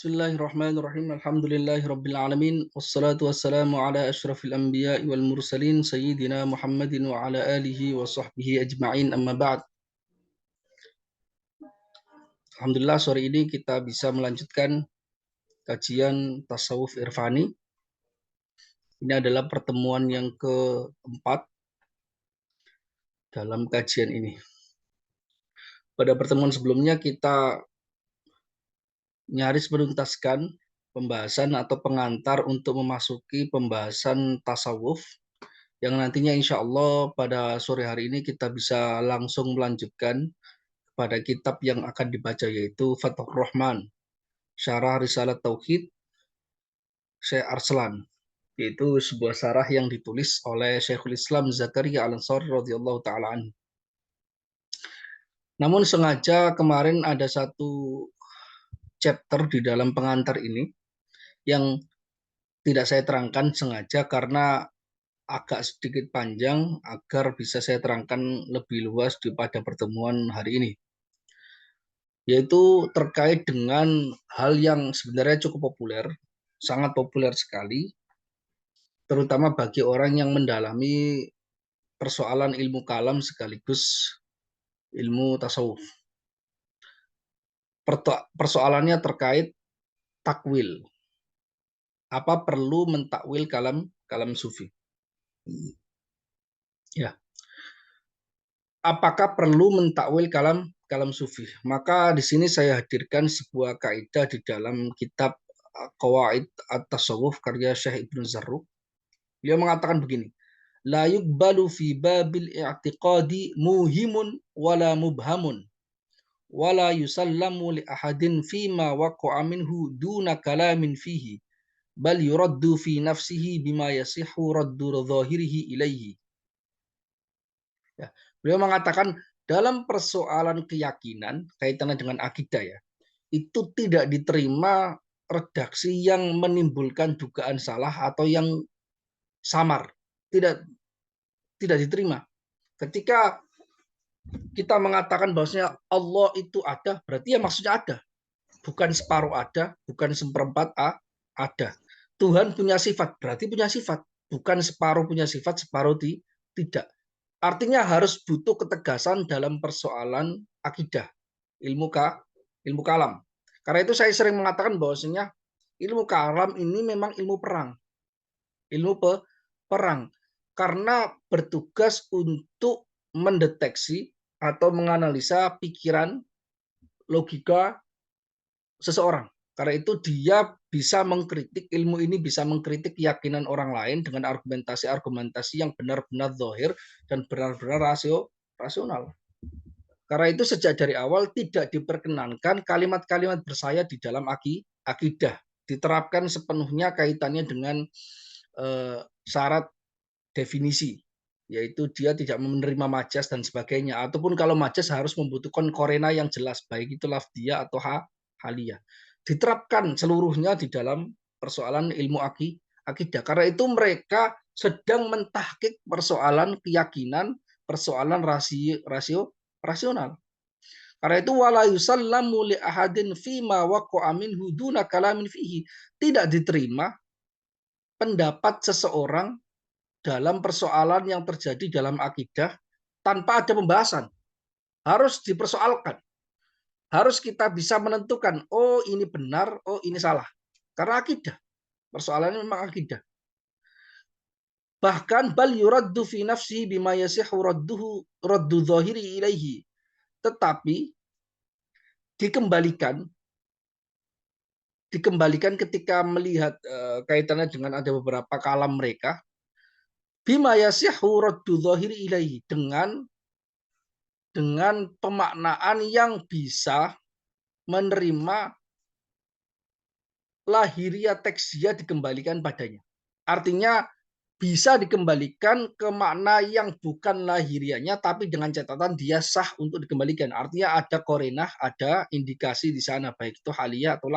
Bismillahirrahmanirrahim. Alhamdulillahirabbil alamin wassalatu wassalamu ala asyrafil anbiya'i wal mursalin sayyidina Muhammadin wa ala alihi wa sahbihi ajma'in amma ba'd. Alhamdulillah sore ini kita bisa melanjutkan kajian tasawuf irfani. Ini adalah pertemuan yang keempat dalam kajian ini. Pada pertemuan sebelumnya kita nyaris menuntaskan pembahasan atau pengantar untuk memasuki pembahasan tasawuf yang nantinya insya Allah pada sore hari ini kita bisa langsung melanjutkan pada kitab yang akan dibaca yaitu Fathur Rahman, Syarah Risalah Tauhid Syekh Arslan, yaitu sebuah syarah yang ditulis oleh Syekhul Islam Zakaria Al-Ansari radhiyallahu taala anhu. Namun sengaja kemarin ada satu chapter di dalam pengantar ini yang tidak saya terangkan sengaja karena agak sedikit panjang agar bisa saya terangkan lebih luas pada pertemuan hari ini. Yaitu terkait dengan hal yang sebenarnya cukup populer, sangat populer sekali, terutama bagi orang yang mendalami persoalan ilmu kalam sekaligus ilmu tasawuf. Persoalannya terkait takwil. Apa perlu mentakwil kalam sufi? Ya. Apakah perlu mentakwil kalam sufi? Maka di sini saya hadirkan sebuah kaidah di dalam kitab Qawaid At-Tasawuf karya Syekh Ibnu Zarruq. Beliau mengatakan begini, la yuqbalu fi babil i'tiqadi muhimun wala mubhamun wala yusallamu li ahadin fima waqa'a minhu duna kalamin fihi bal yuraddu fi nafsihi bima yasihu raddu dhahirihi ilaihi. Ya. Beliau mengatakan dalam persoalan keyakinan kaitannya dengan akidah ya, itu tidak diterima redaksi yang menimbulkan dugaan salah atau yang samar. Tidak diterima. Ketika kita mengatakan bahwasanya Allah itu ada, berarti ya maksudnya ada. Bukan separuh ada, bukan seperempat ada. Tuhan punya sifat, berarti punya sifat. Bukan separuh punya sifat, separuh tidak. Artinya harus butuh ketegasan dalam persoalan akidah, ilmu kalam. Karena itu saya sering mengatakan bahwasanya ilmu kalam ini memang ilmu perang. Ilmu perang. Karena bertugas untuk mendeteksi atau menganalisa pikiran, logika seseorang. Karena itu dia bisa mengkritik, ilmu ini bisa mengkritik keyakinan orang lain dengan argumentasi-argumentasi yang benar-benar zahir dan benar-benar rasional. Karena itu sejak dari awal tidak diperkenankan kalimat-kalimat bersayat di dalam akidah. Diterapkan sepenuhnya kaitannya dengan syarat definisi, yaitu dia tidak menerima majas dan sebagainya. Ataupun kalau majas harus membutuhkan korena yang jelas, baik itu lafdiyah atau haliyah. Diterapkan seluruhnya di dalam persoalan ilmu akidah. Karena itu mereka sedang mentahkik persoalan keyakinan, persoalan rasional. Karena itu wala yusallamu li ahadin fima waqa'a minhu duna kalamin fihi. Tidak diterima pendapat seseorang dalam persoalan yang terjadi dalam akidah tanpa ada pembahasan. Harus dipersoalkan. Harus kita bisa menentukan, oh ini benar, oh ini salah. Karena akidah. Persoalannya memang akidah. Bahkan bal yuraddu fi nafsihi bima yasihu raddu dhahiri ilaihi. Tetapi dikembalikan ketika melihat kaitannya dengan ada beberapa kalam mereka, bima yasihu raddu dhahiri ilaihi, dengan pemaknaan yang bisa menerima lahiriah teksia dikembalikan padanya. Artinya bisa dikembalikan ke makna yang bukan lahiriahnya, tapi dengan catatan dia sah untuk dikembalikan. Artinya ada korenah, ada indikasi di sana, baik itu haliyah atau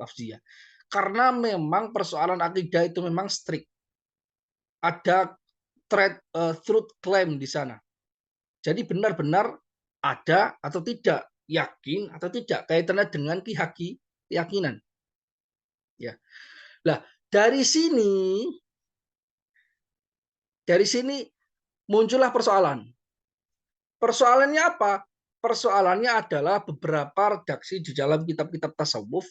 lafziyah. Karena memang persoalan akidah itu memang strict. Ada truth claim di sana. Jadi benar-benar ada atau tidak, yakin atau tidak, kaitannya dengan keyakinan. Ya. Nah, dari sini muncullah persoalan. Persoalannya apa? Persoalannya adalah beberapa redaksi di dalam kitab-kitab tasawuf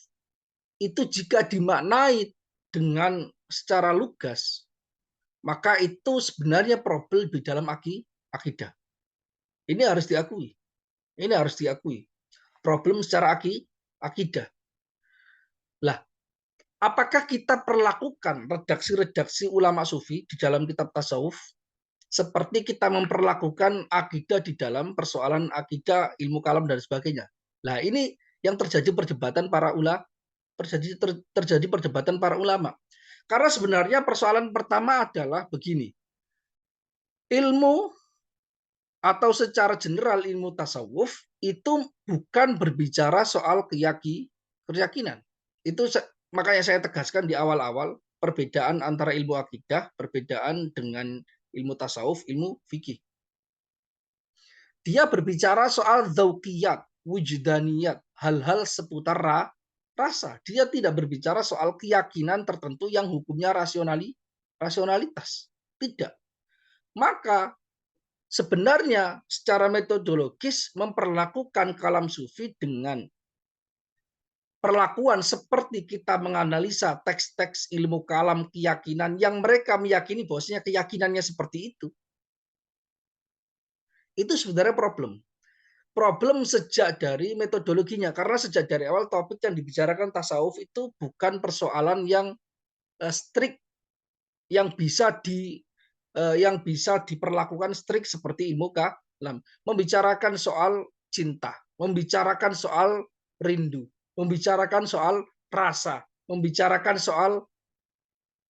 itu jika dimaknai dengan secara lugas, maka itu sebenarnya problem di dalam akidah. Ini harus diakui. Ini harus diakui. Problem secara akidah. Lah, apakah kita perlakukan redaksi-redaksi ulama sufi di dalam kitab tasawuf seperti kita memperlakukan akidah di dalam persoalan akidah, ilmu kalam dan sebagainya? Nah, ini yang terjadi perdebatan para ulama, terjadi perdebatan para ulama. Karena sebenarnya persoalan pertama adalah begini. Ilmu atau secara general ilmu tasawuf itu bukan berbicara soal keyakinan. Itu makanya saya tegaskan di awal-awal perbedaan antara ilmu akidah, perbedaan dengan ilmu tasawuf, ilmu fikih. Dia berbicara soal dzauqiyat, wujdaniyat, hal-hal seputar rasa. Dia tidak berbicara soal keyakinan tertentu yang hukumnya rasionalitas. Tidak. Maka sebenarnya secara metodologis memperlakukan kalam sufi dengan perlakuan seperti kita menganalisa teks-teks ilmu kalam keyakinan yang mereka meyakini bahwasanya keyakinannya seperti itu sebenarnya problem sejak dari metodologinya, karena sejak dari awal topik yang dibicarakan tasawuf itu bukan persoalan yang strict yang bisa diperlakukan strict seperti ilmu kalam, membicarakan soal cinta, membicarakan soal rindu, membicarakan soal rasa, membicarakan soal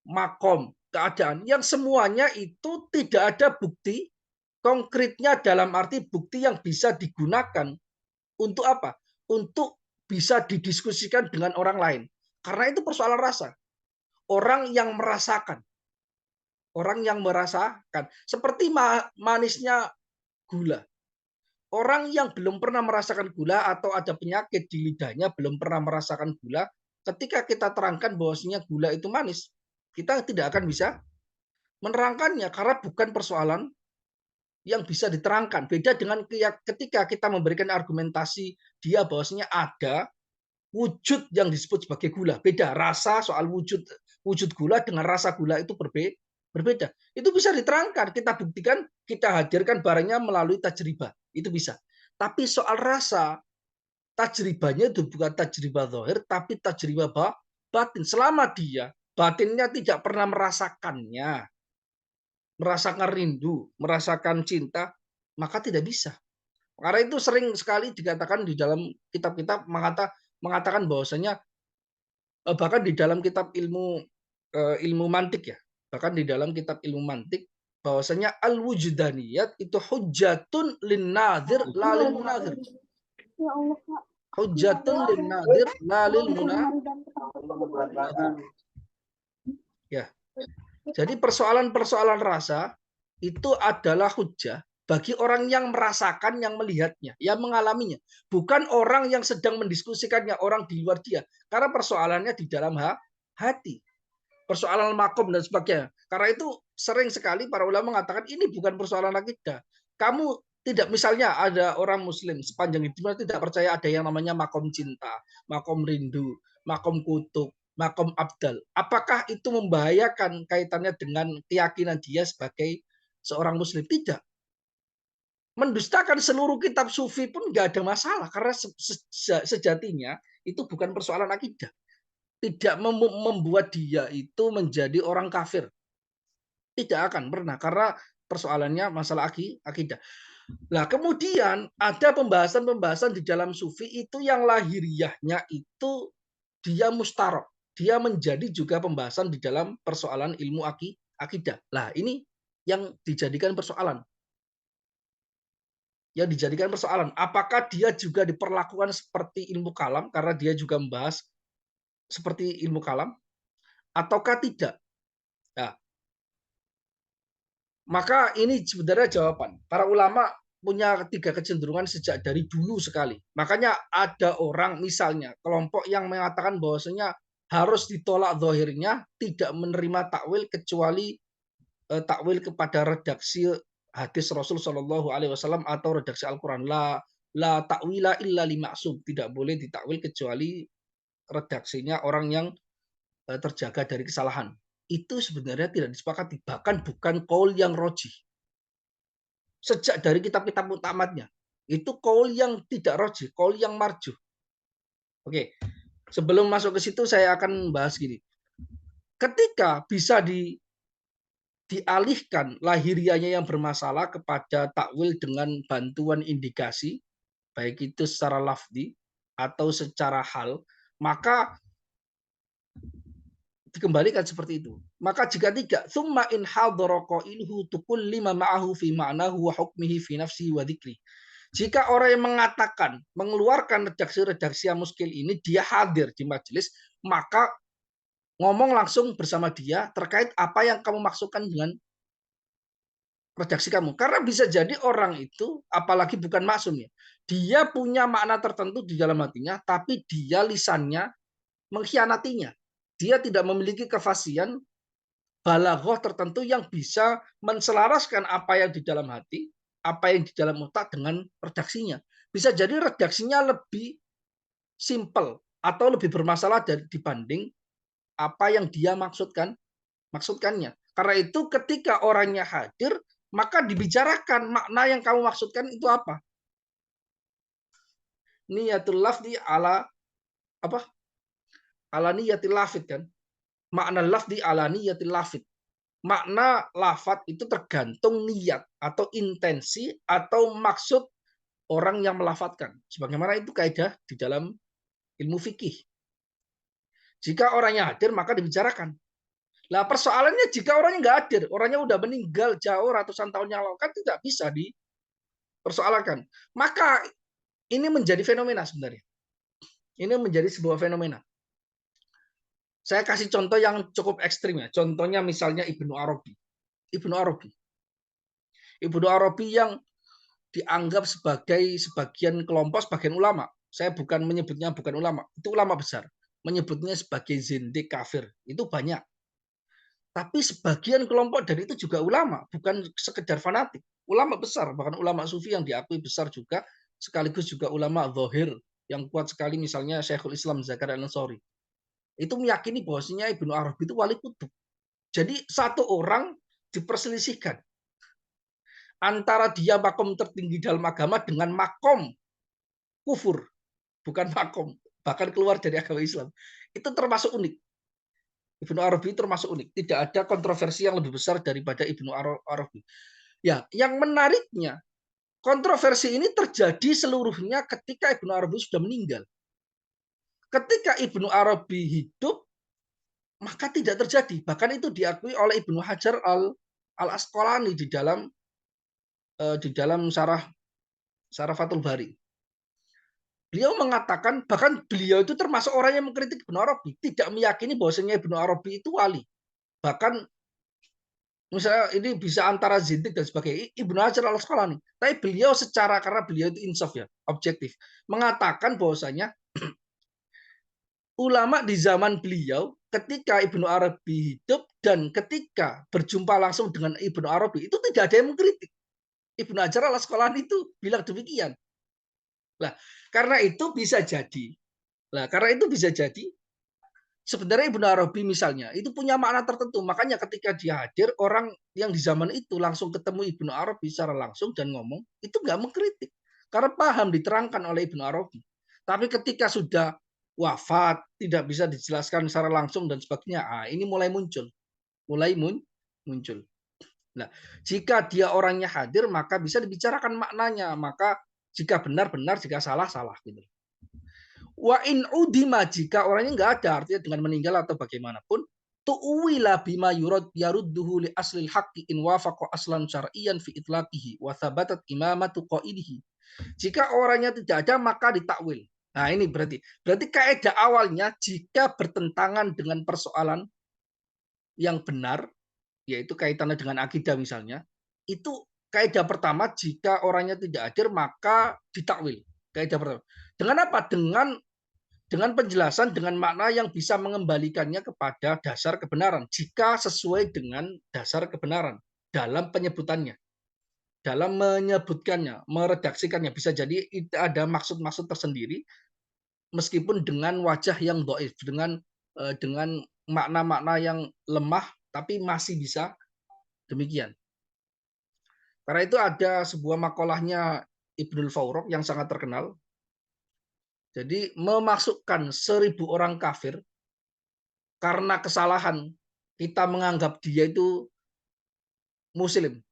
makom, keadaan, yang semuanya itu tidak ada bukti konkretnya dalam arti bukti yang bisa digunakan untuk apa? Untuk bisa didiskusikan dengan orang lain. Karena itu persoalan rasa. Orang yang merasakan. Orang yang merasakan. Seperti manisnya gula. Orang yang belum pernah merasakan gula atau ada penyakit di lidahnya, belum pernah merasakan gula, ketika kita terangkan bahwasanya gula itu manis, kita tidak akan bisa menerangkannya karena bukan persoalan yang bisa diterangkan. Beda dengan ketika kita memberikan argumentasi dia bahwasanya ada wujud yang disebut sebagai gula. Beda rasa soal wujud gula dengan rasa gula itu berbeda. Itu bisa diterangkan, kita buktikan, kita hadirkan barangnya melalui tajribah. Itu bisa. Tapi soal rasa, tajribahnya itu bukan tajribah zahir, tapi tajribah batin. Selama dia batinnya tidak pernah merasakannya, merasakan rindu, merasakan cinta, maka tidak bisa. Karena itu sering sekali dikatakan di dalam kitab-kitab mengatakan bahwasanya bahkan di dalam kitab ilmu mantik ya, bahkan di dalam kitab ilmu mantik bahwasanya al wujdaniyat itu hujjatun lin nadir la lil munazir. Ya Allah, Kak. Hujjatun lin nadir la lil munazir. Ya. Jadi persoalan-persoalan rasa itu adalah hujjah bagi orang yang merasakan, yang melihatnya, yang mengalaminya. Bukan orang yang sedang mendiskusikannya, orang di luar dia. Karena persoalannya di dalam hati. Persoalan makom dan sebagainya. Karena itu sering sekali para ulama mengatakan ini bukan persoalan akidah. Kamu tidak, misalnya ada orang muslim sepanjang hidupnya tidak percaya ada yang namanya makom cinta, makom rindu, makom kutub, makom abdal. Apakah itu membahayakan kaitannya dengan keyakinan dia sebagai seorang muslim? Tidak. Mendustakan seluruh kitab sufi pun nggak ada masalah karena sejatinya itu bukan persoalan akidah. Tidak membuat dia itu menjadi orang kafir. Tidak akan pernah karena persoalannya masalah akidah. Nah, kemudian ada pembahasan-pembahasan di dalam sufi itu yang lahiriahnya itu dia mustarok. Dia menjadi juga pembahasan di dalam persoalan ilmu akidah. Nah, ini yang dijadikan persoalan. Yang dijadikan persoalan. Apakah dia juga diperlakukan seperti ilmu kalam karena dia juga membahas seperti ilmu kalam ataukah tidak? Nah, maka ini sebenarnya jawaban. Para ulama punya 3 kecenderungan sejak dari dulu sekali. Makanya ada orang misalnya kelompok yang mengatakan bahwasanya harus ditolak zahirnya, tidak menerima takwil kecuali takwil kepada redaksi hadis Rasul Shallallahu Alaihi Wasallam atau redaksi Al-Quran. La takwila illa li maksum, tidak boleh ditakwil kecuali redaksinya orang yang terjaga dari kesalahan. Itu sebenarnya tidak disepakati, bahkan bukan kaul yang rojih. Sejak dari kitab-kitab mutamatnya, itu kaul yang tidak rojih, kaul yang marjuh. Oke, sebelum masuk ke situ saya akan bahas gini. Ketika bisa dialihkan lahirianya yang bermasalah kepada takwil dengan bantuan indikasi, baik itu secara lafzi atau secara hal, maka dikembalikan seperti itu. Maka jika tidak, thumma in hadhara qailuhu tukul lima ma'ahu fi ma'nahu wa hukmihi fi nafsihi wa dzikri. Jika orang yang mengatakan, mengeluarkan redaksi-redaksi yang muskil ini, dia hadir di majelis, maka ngomong langsung bersama dia terkait apa yang kamu maksudkan dengan redaksi kamu. Karena bisa jadi orang itu, apalagi bukan maksum ya, dia punya makna tertentu di dalam hatinya, tapi dia lisannya mengkhianatinya. Dia tidak memiliki kefasihan balaghah tertentu yang bisa menselaraskan apa yang di dalam hati, apa yang di dalam otak dengan redaksinya. Bisa jadi redaksinya lebih simple atau lebih bermasalah dibanding apa yang dia maksudkannya. Karena itu ketika orangnya hadir, maka dibicarakan makna yang kamu maksudkan itu apa. Niyatul lafzi ala apa? Ala niyatil lafid kan. Makna lafzi ala niyatil lafid. Makna lafat itu tergantung niat atau intensi atau maksud orang yang melafatkan. Sebagaimana itu kaidah di dalam ilmu fikih. Jika orangnya hadir, maka dibicarakan. Lah persoalannya jika orangnya nggak hadir, orangnya udah meninggal jauh ratusan tahun yang lalu, kan tidak bisa dipersoalkan. Maka ini menjadi fenomena sebenarnya. Ini menjadi sebuah fenomena. Saya kasih contoh yang cukup ekstrim ya. Contohnya misalnya Ibnu Arabi. Ibnu Arabi. Ibnu Arabi yang dianggap sebagai sebagian kelompok, sebagian ulama. Saya bukan menyebutnya bukan ulama, itu ulama besar. Menyebutnya sebagai zindik kafir. Itu banyak. Tapi sebagian kelompok dari itu juga ulama, bukan sekedar fanatik. Ulama besar, bahkan ulama sufi yang diakui besar juga, sekaligus juga ulama zahir yang kuat sekali, misalnya Syekhul Islam Zakaria Al-Ansari. Itu meyakini bahwasanya Ibnu Arabi itu wali kutub. Jadi satu orang diperselisihkan antara dia makom tertinggi dalam agama dengan makom kufur, bukan makom, bahkan keluar dari agama Islam. Itu termasuk unik. Ibnu Arabi termasuk unik. Tidak ada kontroversi yang lebih besar daripada Ibnu Arabi. Ya, yang menariknya, kontroversi ini terjadi seluruhnya ketika Ibnu Arabi sudah meninggal. Ketika Ibnu Arabi hidup, maka tidak terjadi. Bahkan itu diakui oleh Ibnu Hajar al-Asqalani di dalam Syarah Fathul Bari. Beliau mengatakan, bahkan beliau itu termasuk orang yang mengkritik Ibnu Arabi, tidak meyakini bahwasanya Ibnu Arabi itu wali. Bahkan misalnya ini bisa antara zindik dan sebagainya, Ibnu Hajar al-Asqalani. Tapi beliau karena beliau itu insaf ya, objektif, mengatakan bahwasanya ulama di zaman beliau ketika Ibnu Arabi hidup dan ketika berjumpa langsung dengan Ibnu Arabi itu tidak ada yang mengkritik. Ibnu Hajar al-Asqalani itu bilang demikian. Lah, karena itu bisa jadi. Sebenarnya Ibnu Arabi misalnya itu punya makna tertentu. Makanya ketika dia hadir, orang yang di zaman itu langsung ketemu Ibnu Arabi secara langsung dan ngomong, itu nggak mengkritik. Karena paham diterangkan oleh Ibnu Arabi. Tapi ketika sudah wafat, tidak bisa dijelaskan secara langsung dan sebagainya, ini mulai muncul. Nah, jika dia orangnya hadir, maka bisa dibicarakan maknanya. Maka jika benar-benar, jika salah-salah gitu. Wa in udima, jika orangnya nggak ada, artinya dengan meninggal atau bagaimanapun, tu'wila bima yarudduhu li aslil haqqi in wafaqa aslan syar'iyan fi itlaqihi wa thabatat imamatu qaidihi. Jika orangnya tidak ada, maka ditakwil. Nah, ini berarti kaidah awalnya jika bertentangan dengan persoalan yang benar, yaitu kaitannya dengan akidah misalnya, itu kaidah pertama, jika orangnya tidak hadir maka ditakwil. Kaidah pertama. Dengan apa? Dengan dengan penjelasan dengan makna yang bisa mengembalikannya kepada dasar kebenaran jika sesuai dengan dasar kebenaran dalam penyebutannya, dalam menyebutkannya, meredaksikannya. Bisa jadi ada maksud-maksud tersendiri meskipun dengan wajah yang dhaif, dengan makna-makna yang lemah tapi masih bisa demikian. Karena itu ada sebuah makalahnya Ibnul Fawraq yang sangat terkenal. Jadi memasukkan 1.000 orang kafir karena kesalahan kita menganggap dia itu muslim,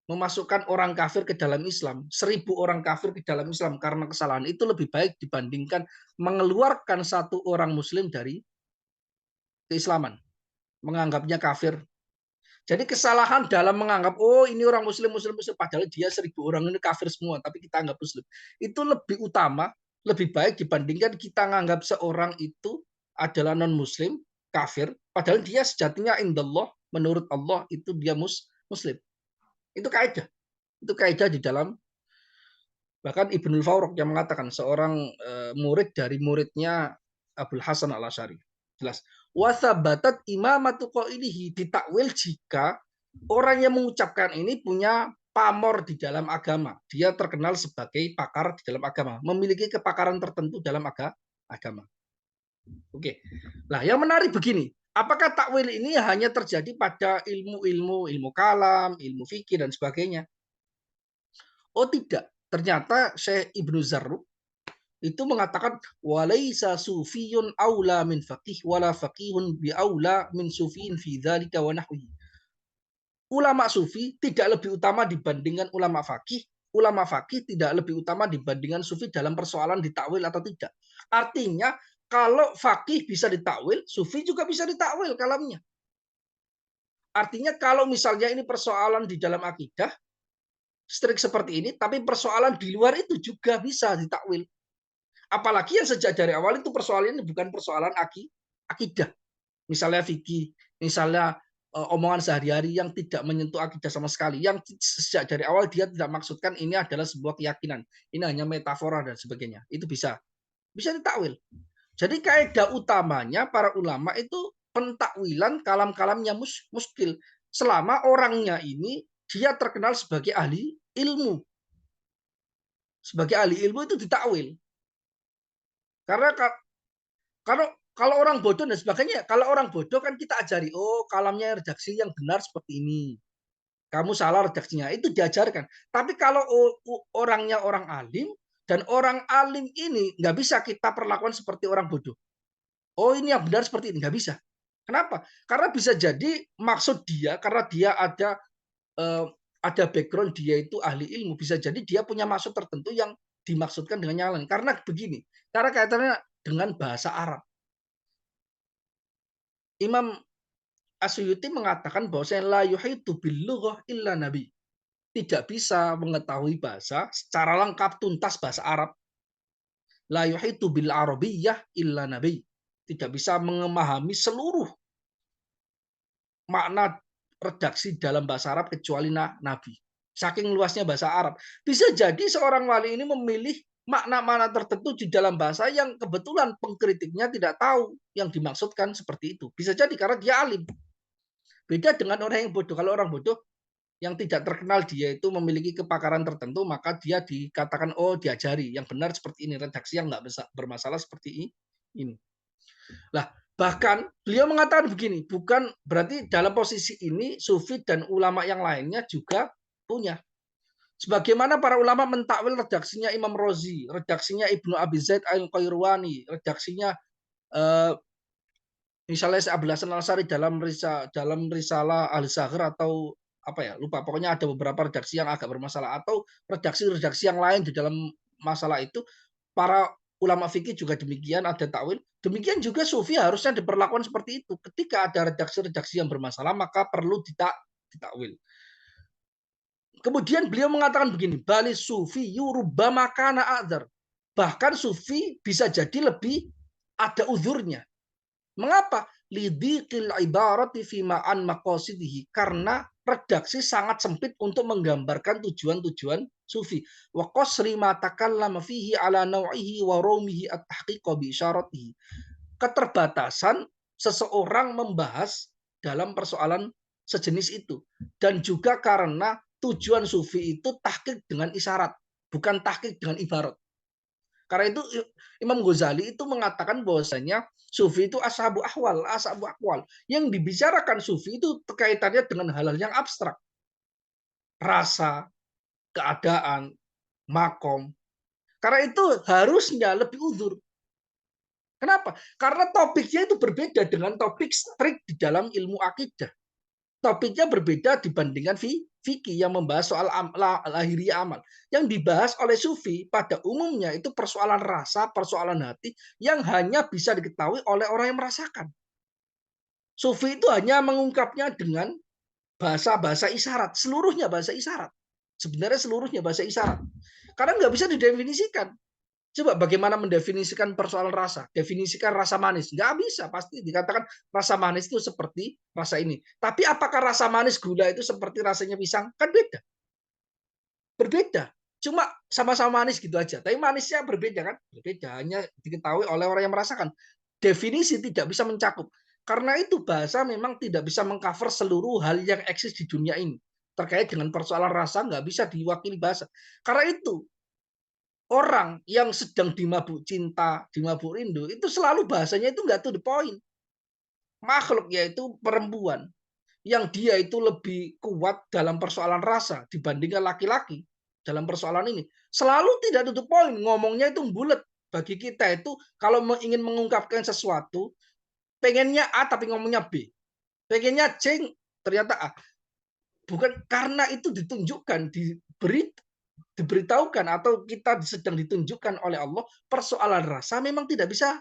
memasukkan orang kafir ke dalam Islam, 1.000 orang kafir ke dalam Islam karena kesalahan itu lebih baik dibandingkan mengeluarkan satu orang muslim dari keislaman, menganggapnya kafir. Jadi kesalahan dalam menganggap oh ini orang muslim padahal dia 1.000 orang ini kafir semua tapi kita anggap muslim. Itu lebih utama, lebih baik dibandingkan kita menganggap seorang itu adalah non muslim, kafir, padahal dia sejatinya indallah menurut Allah itu dia muslim. Itu kaidah. Itu kaidah di dalam bahkan Ibnul Fawraq yang mengatakan seorang murid dari muridnya Abdul Hasan Al-Asy'ari. Jelas. Wasabatat imamatu qailihi ditakwil jika orang yang mengucapkan ini punya pamor di dalam agama. Dia terkenal sebagai pakar di dalam agama, memiliki kepakaran tertentu dalam agama. Oke. Nah, yang menarik begini, apakah takwil ini hanya terjadi pada ilmu kalam, ilmu fikih dan sebagainya? Oh tidak, ternyata Syekh Ibnu Zarruq itu mengatakan walaisa sufiyun aula min faqih wala faqihun bi aula min sufiin fi dzalika wa nahwihi. Ulama sufi tidak lebih utama dibandingkan ulama fakih, ulama fakih tidak lebih utama dibandingkan sufi dalam persoalan ditakwil atau tidak. Artinya kalau fakih bisa ditakwil, sufi juga bisa ditakwil kalamnya. Artinya kalau misalnya ini persoalan di dalam akidah, strik seperti ini, tapi persoalan di luar itu juga bisa ditakwil. Apalagi yang sejak dari awal itu persoalan ini bukan persoalan akidah. Misalnya fikih, misalnya omongan sehari-hari yang tidak menyentuh akidah sama sekali. Yang sejak dari awal dia tidak maksudkan ini adalah sebuah keyakinan. Ini hanya metafora dan sebagainya. Itu bisa ditakwil. Jadi kaidah utamanya para ulama itu pentakwilan kalam-kalamnya muskil. Selama orangnya ini dia terkenal sebagai ahli ilmu. Sebagai ahli ilmu itu ditakwil. Karena kalau orang bodoh dan sebagainya, kalau orang bodoh kan kita ajari, oh kalamnya redaksi yang benar seperti ini. Kamu salah redaksinya, itu diajarkan. Tapi kalau orangnya orang alim, dan orang alim ini nggak bisa kita perlakukan seperti orang bodoh. Oh ini yang benar seperti ini, nggak bisa. Kenapa? Karena bisa jadi maksud dia, karena dia ada background dia itu ahli ilmu, bisa jadi dia punya maksud tertentu yang dimaksudkan dengan yang lain. Karena begini, karena kaitannya dengan bahasa Arab. Imam Asyuyuti mengatakan bahwa la yuhitu bil lughah illa nabi. Tidak bisa mengetahui bahasa secara lengkap tuntas bahasa Arab. La yuhitu bil arabiyyah illa nabi. Tidak bisa memahami seluruh makna redaksi dalam bahasa Arab kecuali nabi. Saking luasnya bahasa Arab. Bisa jadi seorang wali ini memilih makna-makna tertentu di dalam bahasa yang kebetulan pengkritiknya tidak tahu yang dimaksudkan seperti itu. Bisa jadi karena dia alim. Beda dengan orang yang bodoh. Kalau orang bodoh yang tidak terkenal dia itu memiliki kepakaran tertentu, maka dia dikatakan oh diajari yang benar seperti ini, redaksi yang nggak bermasalah seperti ini. Lah bahkan beliau mengatakan begini, bukan berarti dalam posisi ini sufi dan ulama yang lainnya juga punya. Sebagaimana para ulama mentakwil redaksinya Imam Rozi, redaksinya Ibnu Abi Zaid Al-Qairwani, redaksinya misalnya Abdul Hasan Al-Asy'ari dalam risalah Al-Zaghir atau apa ya, lupa, pokoknya ada beberapa redaksi yang agak bermasalah atau redaksi-redaksi yang lain di dalam masalah itu. Para ulama fikih juga demikian, ada takwil. Demikian juga sufi harusnya diperlakukan seperti itu. Ketika ada redaksi-redaksi yang bermasalah maka perlu ditakwil. Kemudian beliau mengatakan begini, bali sufi yurubbama kana adzar. Bahkan sufi bisa jadi lebih ada uzurnya. Mengapa? Lidhiqil ibarati fi ma'an maqasidihi. Karena redaksi sangat sempit untuk menggambarkan tujuan-tujuan sufi. Wa qasri ma takallama fihi ala naw'ihi wa rawmihi at-tahqiqa bi isyaratihi. Keterbatasan seseorang membahas dalam persoalan sejenis itu. Dan juga karena tujuan sufi itu tahqiq dengan isyarat, bukan tahqiq dengan ibarat. Karena itu Imam Ghazali itu mengatakan bahwasanya sufi itu ashabu ahwal. Yang dibicarakan sufi itu kaitannya dengan hal-hal yang abstrak. Rasa, keadaan, makom. Karena itu harusnya lebih uzur. Kenapa? Karena topiknya itu berbeda dengan topik strict di dalam ilmu akidah. Topiknya berbeda dibandingkan fikih yang membahas soal lahiriah amal. Yang dibahas oleh sufi pada umumnya itu persoalan rasa, persoalan hati yang hanya bisa diketahui oleh orang yang merasakan. Sufi itu hanya mengungkapnya dengan bahasa-bahasa isyarat. Seluruhnya bahasa isyarat. Sebenarnya seluruhnya bahasa isyarat. Karena nggak bisa didefinisikan. Coba bagaimana mendefinisikan persoalan rasa? Definisikan rasa manis. Nggak bisa, pasti dikatakan rasa manis itu seperti rasa ini. Tapi apakah rasa manis gula itu seperti rasanya pisang? Kan beda. Berbeda. Cuma sama-sama manis gitu aja. Tapi manisnya berbeda kan? Berbeda. Hanya diketahui oleh orang yang merasakan. Definisi tidak bisa mencakup. Karena itu bahasa memang tidak bisa mengcover seluruh hal yang eksis di dunia ini. Terkait dengan persoalan rasa nggak bisa diwakili bahasa. Karena itu orang yang sedang dimabuk cinta, dimabuk rindu, itu selalu bahasanya itu nggak to the point. Makhluk yaitu perempuan, yang dia itu lebih kuat dalam persoalan rasa dibandingkan laki-laki dalam persoalan ini. Selalu tidak to the point, ngomongnya itu bulat. Bagi kita itu kalau ingin mengungkapkan sesuatu, pengennya A tapi ngomongnya B. Pengennya C ternyata A. Bukan karena itu ditunjukkan, diberitahukan atau kita sedang ditunjukkan oleh Allah persoalan rasa memang tidak bisa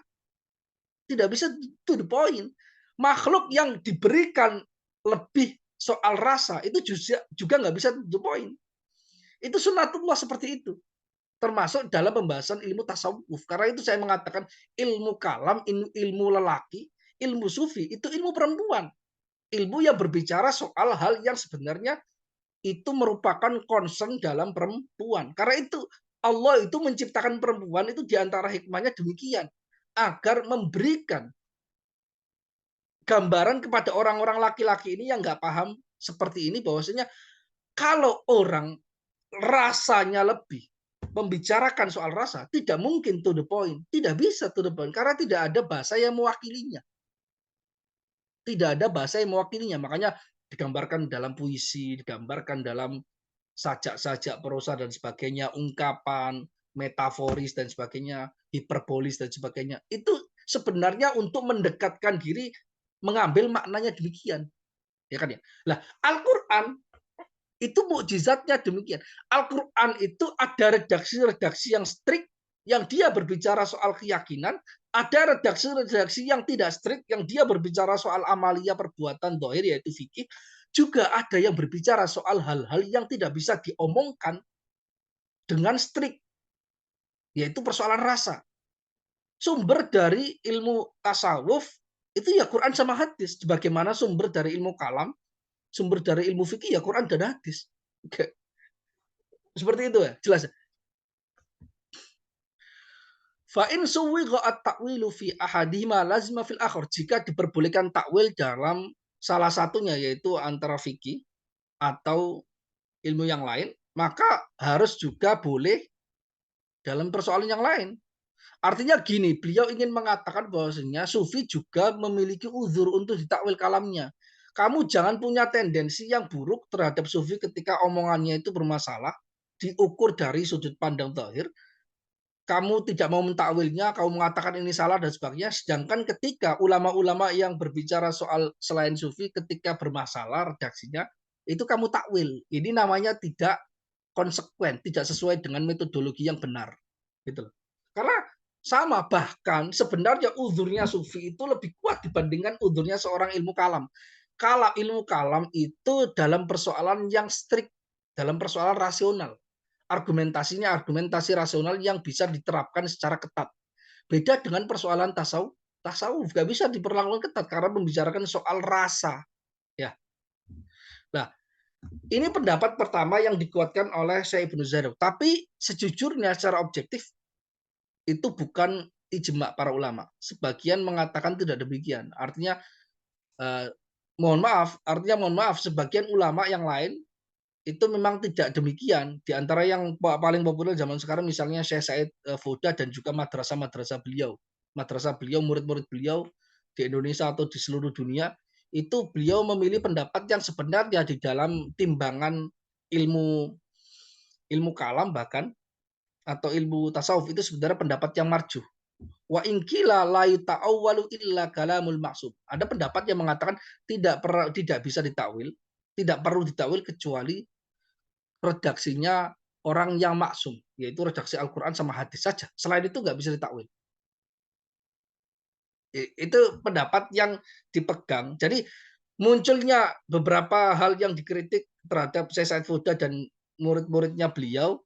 to the point. Makhluk yang diberikan lebih soal rasa itu juga nggak bisa to the point. Itu sunatullah seperti itu. Termasuk dalam pembahasan ilmu tasawuf. Karena itu saya mengatakan ilmu kalam, ilmu lelaki, ilmu sufi itu ilmu perempuan. Ilmu yang berbicara soal hal yang sebenarnya itu merupakan concern dalam perempuan. Karena itu Allah itu menciptakan perempuan itu diantara hikmahnya demikian. Agar memberikan gambaran kepada orang-orang laki-laki ini yang nggak paham seperti ini, bahwasanya kalau orang rasanya lebih membicarakan soal rasa, tidak mungkin to the point. Tidak bisa to the point. Karena tidak ada bahasa yang mewakilinya. Tidak ada bahasa yang mewakilinya. Makanya digambarkan dalam puisi, digambarkan dalam sajak-sajak prosa dan sebagainya, ungkapan, metaforis dan sebagainya, hiperbolis dan sebagainya. Itu sebenarnya untuk mendekatkan diri, mengambil maknanya demikian. Ya kan ya? Lah, Al-Qur'an itu mukjizatnya demikian. Al-Qur'an itu ada redaksi-redaksi yang strict yang dia berbicara soal keyakinan, ada redaksi-redaksi yang tidak strict yang dia berbicara soal amalia perbuatan zahir yaitu fikih, juga ada yang berbicara soal hal-hal yang tidak bisa diomongkan dengan strict, yaitu persoalan rasa. Sumber dari ilmu tasawuf itu ya Quran sama hadis. Bagaimana sumber dari ilmu kalam, sumber dari ilmu fikih ya Quran dan hadis. Oke. Seperti itu ya, jelas. Fa in suwigha at-ta'wilu fi ahadihima lazima fil akhir. Jika diperbolehkan takwil dalam salah satunya yaitu antara fikih atau ilmu yang lain, maka harus juga boleh dalam persoalan yang lain. Artinya gini, beliau ingin mengatakan bahwasanya sufi juga memiliki uzur untuk ditakwil kalamnya. Kamu jangan punya tendensi yang buruk terhadap sufi ketika omongannya itu bermasalah, diukur dari sudut pandang zahir. Kamu tidak mau mentakwilnya, kamu mengatakan ini salah dan sebagainya. Sedangkan ketika ulama-ulama yang berbicara soal selain sufi ketika bermasalah redaksinya, itu kamu takwil. Ini namanya tidak konsekuen, tidak sesuai dengan metodologi yang benar. Gitu loh. Karena sama, bahkan sebenarnya uzurnya sufi itu lebih kuat dibandingkan uzurnya seorang ilmu kalam. Kalau ilmu kalam itu dalam persoalan yang strict, dalam persoalan rasional. Argumentasinya argumentasi rasional yang bisa diterapkan secara ketat. Beda dengan persoalan tasawuf. Tasawuf gak bisa diperlakukan ketat karena membicarakan soal rasa. Ya. Nah, Ini pendapat pertama yang dikuatkan oleh Syekh Ibnu Zarruq. Tapi sejujurnya secara objektif itu bukan ijma para ulama. Sebagian mengatakan tidak demikian. Artinya mohon maaf, sebagian ulama yang lain itu memang tidak demikian. Di antara yang paling populer zaman sekarang misalnya Syekh Said Foda dan juga madrasah-madrasah beliau. Madrasah beliau, murid-murid beliau di Indonesia atau di seluruh dunia, itu beliau memilih pendapat yang sebenarnya di dalam timbangan ilmu ilmu kalam bahkan atau ilmu tasawuf itu sebenarnya pendapat yang marjuh. Wa in qila la yuta'awwalu illa kalamul maksum. Ada pendapat yang mengatakan tidak bisa ditakwil, tidak perlu ditakwil kecuali redaksinya orang yang maksum, yaitu redaksi Al-Quran sama hadis saja. Selain itu nggak bisa ditakwil. Itu pendapat yang dipegang. Jadi munculnya beberapa hal yang dikritik terhadap Syekh Said Foda dan murid-muridnya beliau,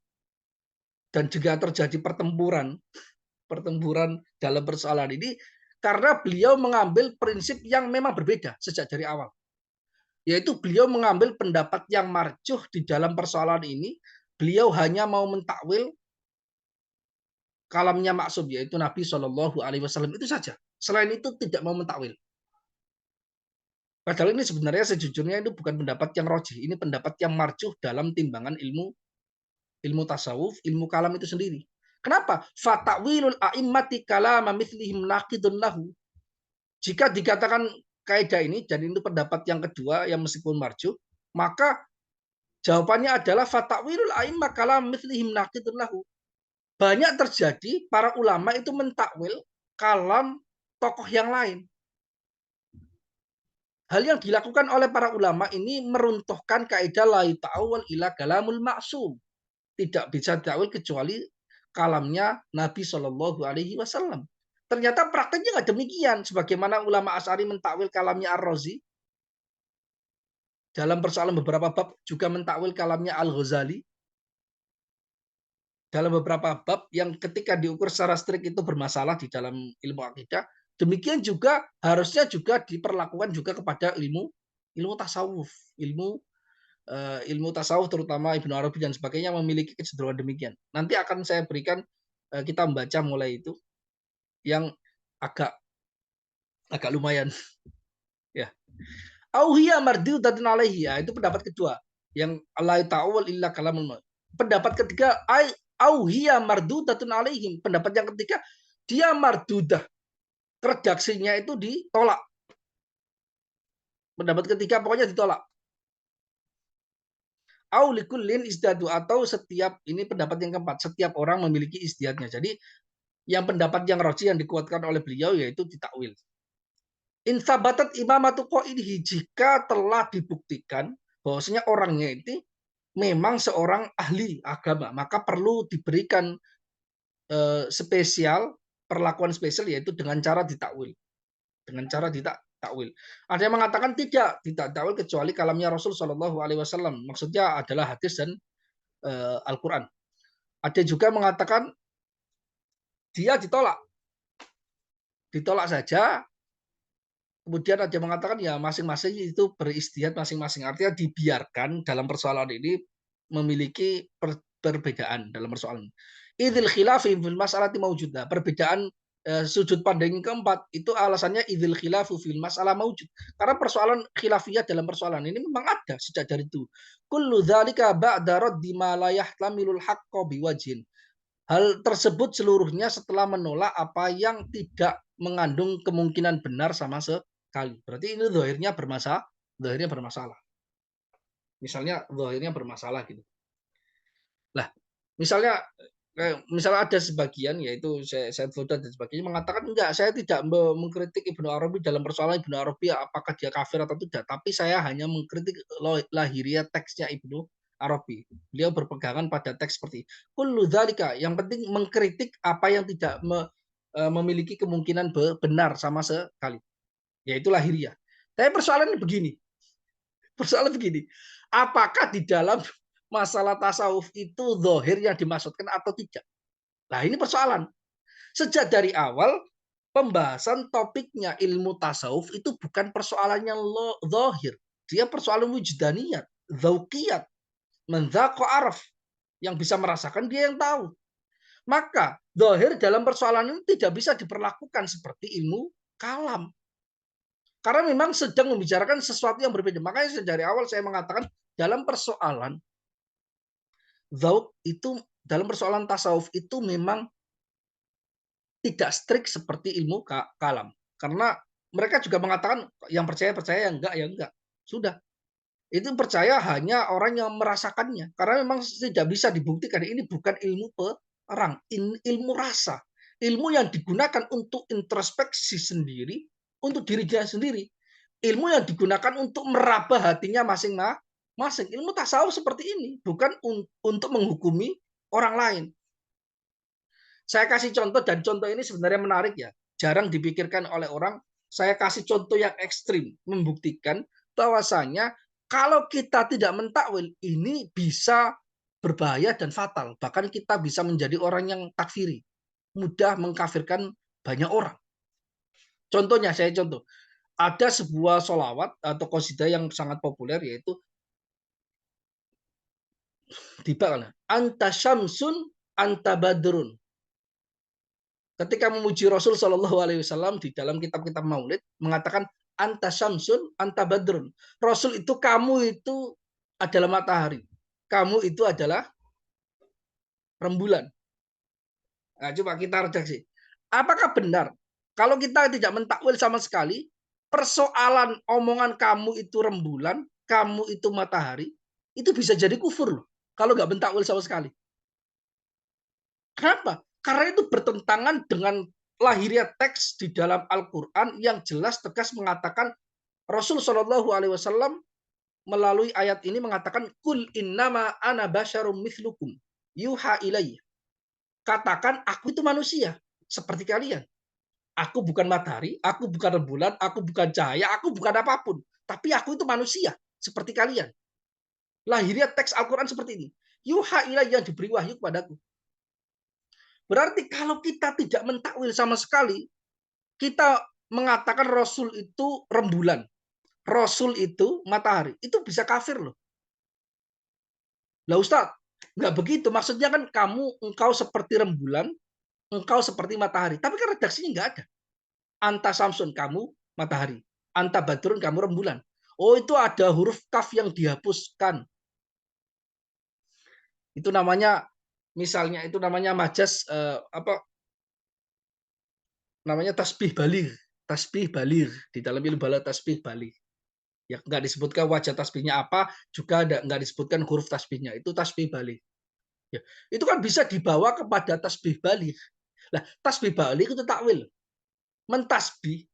dan juga terjadi pertempuran dalam persoalan ini karena beliau mengambil prinsip yang memang berbeda sejak dari awal. Yaitu beliau mengambil pendapat yang marjuh di dalam persoalan ini. Beliau hanya mau mentakwil kalamnya maksum, yaitu Nabi Shallallahu Alaihi Wasallam itu saja. Selain itu tidak mau mentakwil. Padahal ini sebenarnya sejujurnya itu bukan pendapat yang rojih. Ini pendapat yang marjuh dalam timbangan ilmu tasawuf, ilmu kalam itu sendiri. Kenapa? Fatawilul a'immati kalama mithlihim naqidun lahu. Jika dikatakan kaidah ini, dan itu pendapat yang kedua yang meskipun marjuh, maka jawabannya adalah fatawilul a'immah kalama mithlihim naqidun lahu. Banyak terjadi para ulama itu mentakwil kalam tokoh yang lain. Hal yang dilakukan oleh para ulama ini meruntuhkan kaidah la ta'awwal ila kalamul maksum. Tidak bisa ditakwil kecuali kalamnya Nabi Shallallahu Alaihi Wasallam. Ternyata prakteknya nggak demikian. Sebagaimana ulama Asy'ari mentakwil kalamnya Ar-Razi, dalam persoalan beberapa bab juga mentakwil kalamnya Al-Ghazali, dalam beberapa bab yang ketika diukur secara strict itu bermasalah di dalam ilmu akidah. Demikian juga harusnya juga diperlakukan juga kepada ilmu tasawuf, ilmu tasawuf terutama Ibnu Arabi dan sebagainya memiliki kecenderungan demikian. Nanti akan saya berikan kita membaca mulai itu yang agak lumayan ya. Auhiya mardudatun alaihi, ya, itu pendapat kedua yang la ta'awwal illa kalamul. Pendapat ketiga auhiya mardudatun alaihim, pendapat yang ketiga dia mardudah, redaksinya itu ditolak. Pendapat ketiga pokoknya ditolak. Aulikullin isdadu, atau setiap, ini pendapat yang keempat, setiap orang memiliki istiadnya. Jadi yang pendapat yang roji yang dikuatkan oleh beliau yaitu ditakwil. Insabatat imamatu qa'idihi, jika telah dibuktikan bahwasanya orangnya itu memang seorang ahli agama, maka perlu diberikan perlakuan spesial, yaitu dengan cara ditakwil. Dengan cara ditakwil. Ada yang mengatakan tidak takwil kecuali kalamnya Rasul Shallallahu Alaihi Wasallam. Maksudnya adalah hadis dan Al-Quran. Ada juga mengatakan dia ditolak saja. Kemudian ada yang mengatakan ya masing-masing itu beristihad masing-masing. Artinya dibiarkan dalam persoalan ini memiliki perbedaan dalam persoalan. Idzil khilafi fil mas'alati mawjudah. Perbedaan sudut pandang yang keempat itu alasannya idzil khilafu fil mas'alah mawjud. Karena persoalan khilafiyah dalam persoalan ini memang ada sejak dari itu. Kullu dzalika ba'da raddi ma la yahtamilul haqqo biwajhin. Hal tersebut seluruhnya setelah menolak apa yang tidak mengandung kemungkinan benar sama sekali. Berarti ini zahirnya bermasalah. Misalnya zahirnya bermasalah gitu. Lah, misalnya ada sebagian, yaitu Said Foda dan sebagainya, mengatakan enggak, saya tidak mengkritik Ibnu Arabi dalam persoalan Ibnu Arabi apakah dia kafir atau tidak, tapi saya hanya mengkritik lahiriah teksnya Ibnu Arabi. Beliau berpegangan pada teks seperti kullu dzalika, yang penting mengkritik apa yang tidak memiliki kemungkinan benar sama sekali, yaitu lahiriah. Tapi persoalannya begini. Apakah di dalam masalah tasawuf itu zahir yang dimaksudkan atau tidak? Nah, ini persoalan. Sejak dari awal pembahasan topiknya ilmu tasawuf itu bukan persoalan yang zahir. Dia persoalan wujdaniyat. dzauqiyat, mendzaqa araf, yang bisa merasakan dia yang tahu. Maka zahir dalam persoalan ini tidak bisa diperlakukan seperti ilmu kalam. Karena memang sedang membicarakan sesuatu yang berbeda. Makanya dari awal saya mengatakan dalam persoalan dzauq itu, dalam persoalan tasawuf itu memang tidak strict seperti ilmu kalam. Karena mereka juga mengatakan yang percaya percaya, yang enggak ya enggak. Sudah. Itu percaya hanya orang yang merasakannya. Karena memang tidak bisa dibuktikan. Ini bukan ilmu perang, ilmu rasa. Ilmu yang digunakan untuk introspeksi sendiri, untuk dirinya sendiri. Ilmu yang digunakan untuk meraba hatinya masing-masing. Ilmu tasawuf seperti ini, bukan untuk menghukumi orang lain. Saya kasih contoh, dan contoh ini sebenarnya menarik ya. Jarang dipikirkan oleh orang. Saya kasih contoh yang ekstrim, membuktikan bahwasanya kalau kita tidak mentakwil, ini bisa berbahaya dan fatal. Bahkan kita bisa menjadi orang yang takfiri, mudah mengkafirkan banyak orang. Contohnya, saya contoh. Ada sebuah solawat atau qasidah yang sangat populer, yaitu tiba anta syamsun anta badrun. Ketika memuji Rasul Shallallahu Alaihi Wasallam di dalam kitab-kitab Maulid mengatakan anta syamsun anta badrun. Rasul itu, kamu itu adalah matahari, kamu itu adalah rembulan. Nah, coba kita redaksi. Apakah benar kalau kita tidak mentakwil sama sekali persoalan omongan kamu itu rembulan, kamu itu matahari, itu bisa jadi kufur loh kalau nggak mentakwil sama sekali. Kenapa? Karena itu bertentangan dengan lahirnya teks di dalam Al-Quran yang jelas tegas mengatakan Rasul Shallallahu Alaihi Wasallam melalui ayat ini mengatakan kul innama ana basyarum mithlukum yuha ilayya. Katakan aku itu manusia seperti kalian. Aku bukan matahari, aku bukan rembulan, aku bukan cahaya, aku bukan apapun. Tapi aku itu manusia seperti kalian. Lahirnya teks Al-Quran seperti ini. Yuha ilayya, yang diberi wahyu kepadaku. Berarti kalau kita tidak mentakwil sama sekali, kita mengatakan Rasul itu rembulan, Rasul itu matahari, itu bisa kafir loh. Lah Ustaz, nggak begitu. Maksudnya kan engkau seperti rembulan, engkau seperti matahari. Tapi kan redaksinya nggak ada. Anta Samsun, kamu matahari. Anta Badrun, kamu rembulan. Oh, itu ada huruf kaf yang dihapuskan. Itu namanya, misalnya itu namanya majas apa namanya, tasbih baligh. Tasbih baligh di dalam ilmu balaghah, tasbih baligh. Ya, nggak disebutkan wajah tasbihnya apa, juga nggak disebutkan huruf tasbihnya. Itu tasbih baligh. Ya, itu kan bisa dibawa kepada tasbih baligh. Nah, tasbih baligh itu takwil. Mentasbih,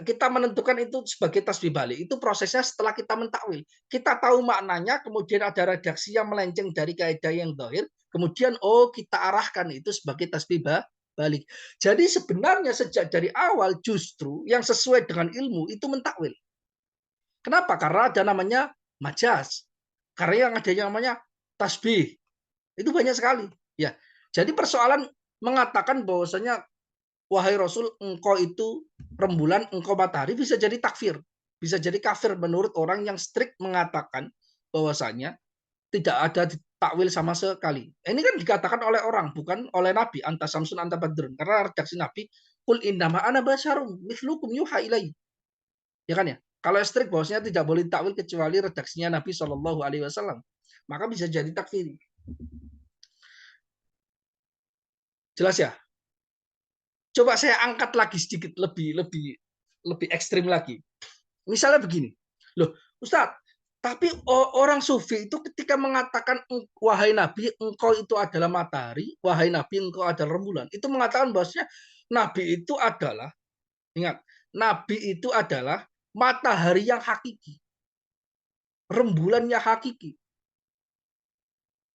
kita menentukan itu sebagai tasbih baligh. Itu prosesnya setelah kita mentakwil. Kita tahu maknanya, kemudian ada redaksi yang melenceng dari kaidah yang zahir, kemudian kita arahkan itu sebagai tasbih baligh. Jadi sebenarnya sejak dari awal justru yang sesuai dengan ilmu itu mentakwil. Kenapa? Karena ada namanya majas. Karena yang ada yang namanya tasbih. Itu banyak sekali. Ya. Jadi persoalan mengatakan bahwasanya wahai Rasul, engkau itu rembulan, engkau matahari, bisa jadi takfir. Bisa jadi kafir menurut orang yang strict mengatakan bahwasanya tidak ada takwil sama sekali. Ini kan dikatakan oleh orang, bukan oleh Nabi. Anta samsun anta badrun. Karena redaksi Nabi, kul innama ana basyarum mithlukum yuha ilai. Ya kan ya? Kalau strict bahwasanya tidak boleh takwil kecuali redaksinya Nabi Shallallahu Alaihi Wasallam, maka bisa jadi takfir. Jelas ya? Coba saya angkat lagi sedikit, lebih ekstrim lagi. Misalnya begini, loh Ustadz, tapi orang sufi itu ketika mengatakan wahai Nabi, engkau itu adalah matahari, wahai Nabi, engkau adalah rembulan, itu mengatakan bahwasanya Nabi itu adalah, ingat, Nabi itu adalah matahari yang hakiki, rembulan yang hakiki.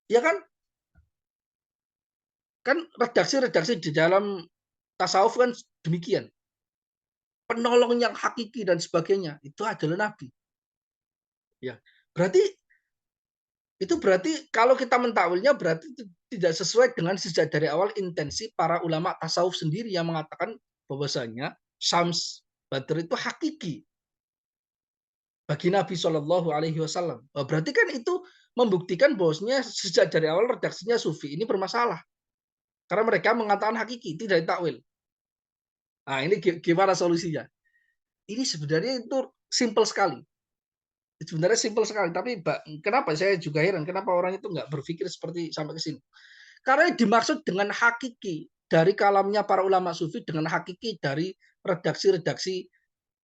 Ya kan? Kan redaksi-redaksi di dalam tasawuf kan demikian. Penolong yang hakiki dan sebagainya itu adalah Nabi. Ya, berarti kalau kita mentakwilnya berarti tidak sesuai dengan sejak dari awal intensi para ulama tasawuf sendiri yang mengatakan bahwasanya Syams Badr itu hakiki. bagi Nabi Shallallahu Alaihi Wasallam. Berarti kan itu membuktikan bahwasanya sejak dari awal redaksinya sufi ini bermasalah karena mereka mengatakan hakiki tidak ditakwil. Nah, ini gimana solusinya? Ini sebenarnya itu simple sekali. Sebenarnya simpel sekali, tapi kenapa saya juga heran kenapa orang itu nggak berpikir seperti sampai ke sini. Karena dimaksud dengan hakiki dari kalamnya para ulama sufi dengan hakiki dari redaksi-redaksi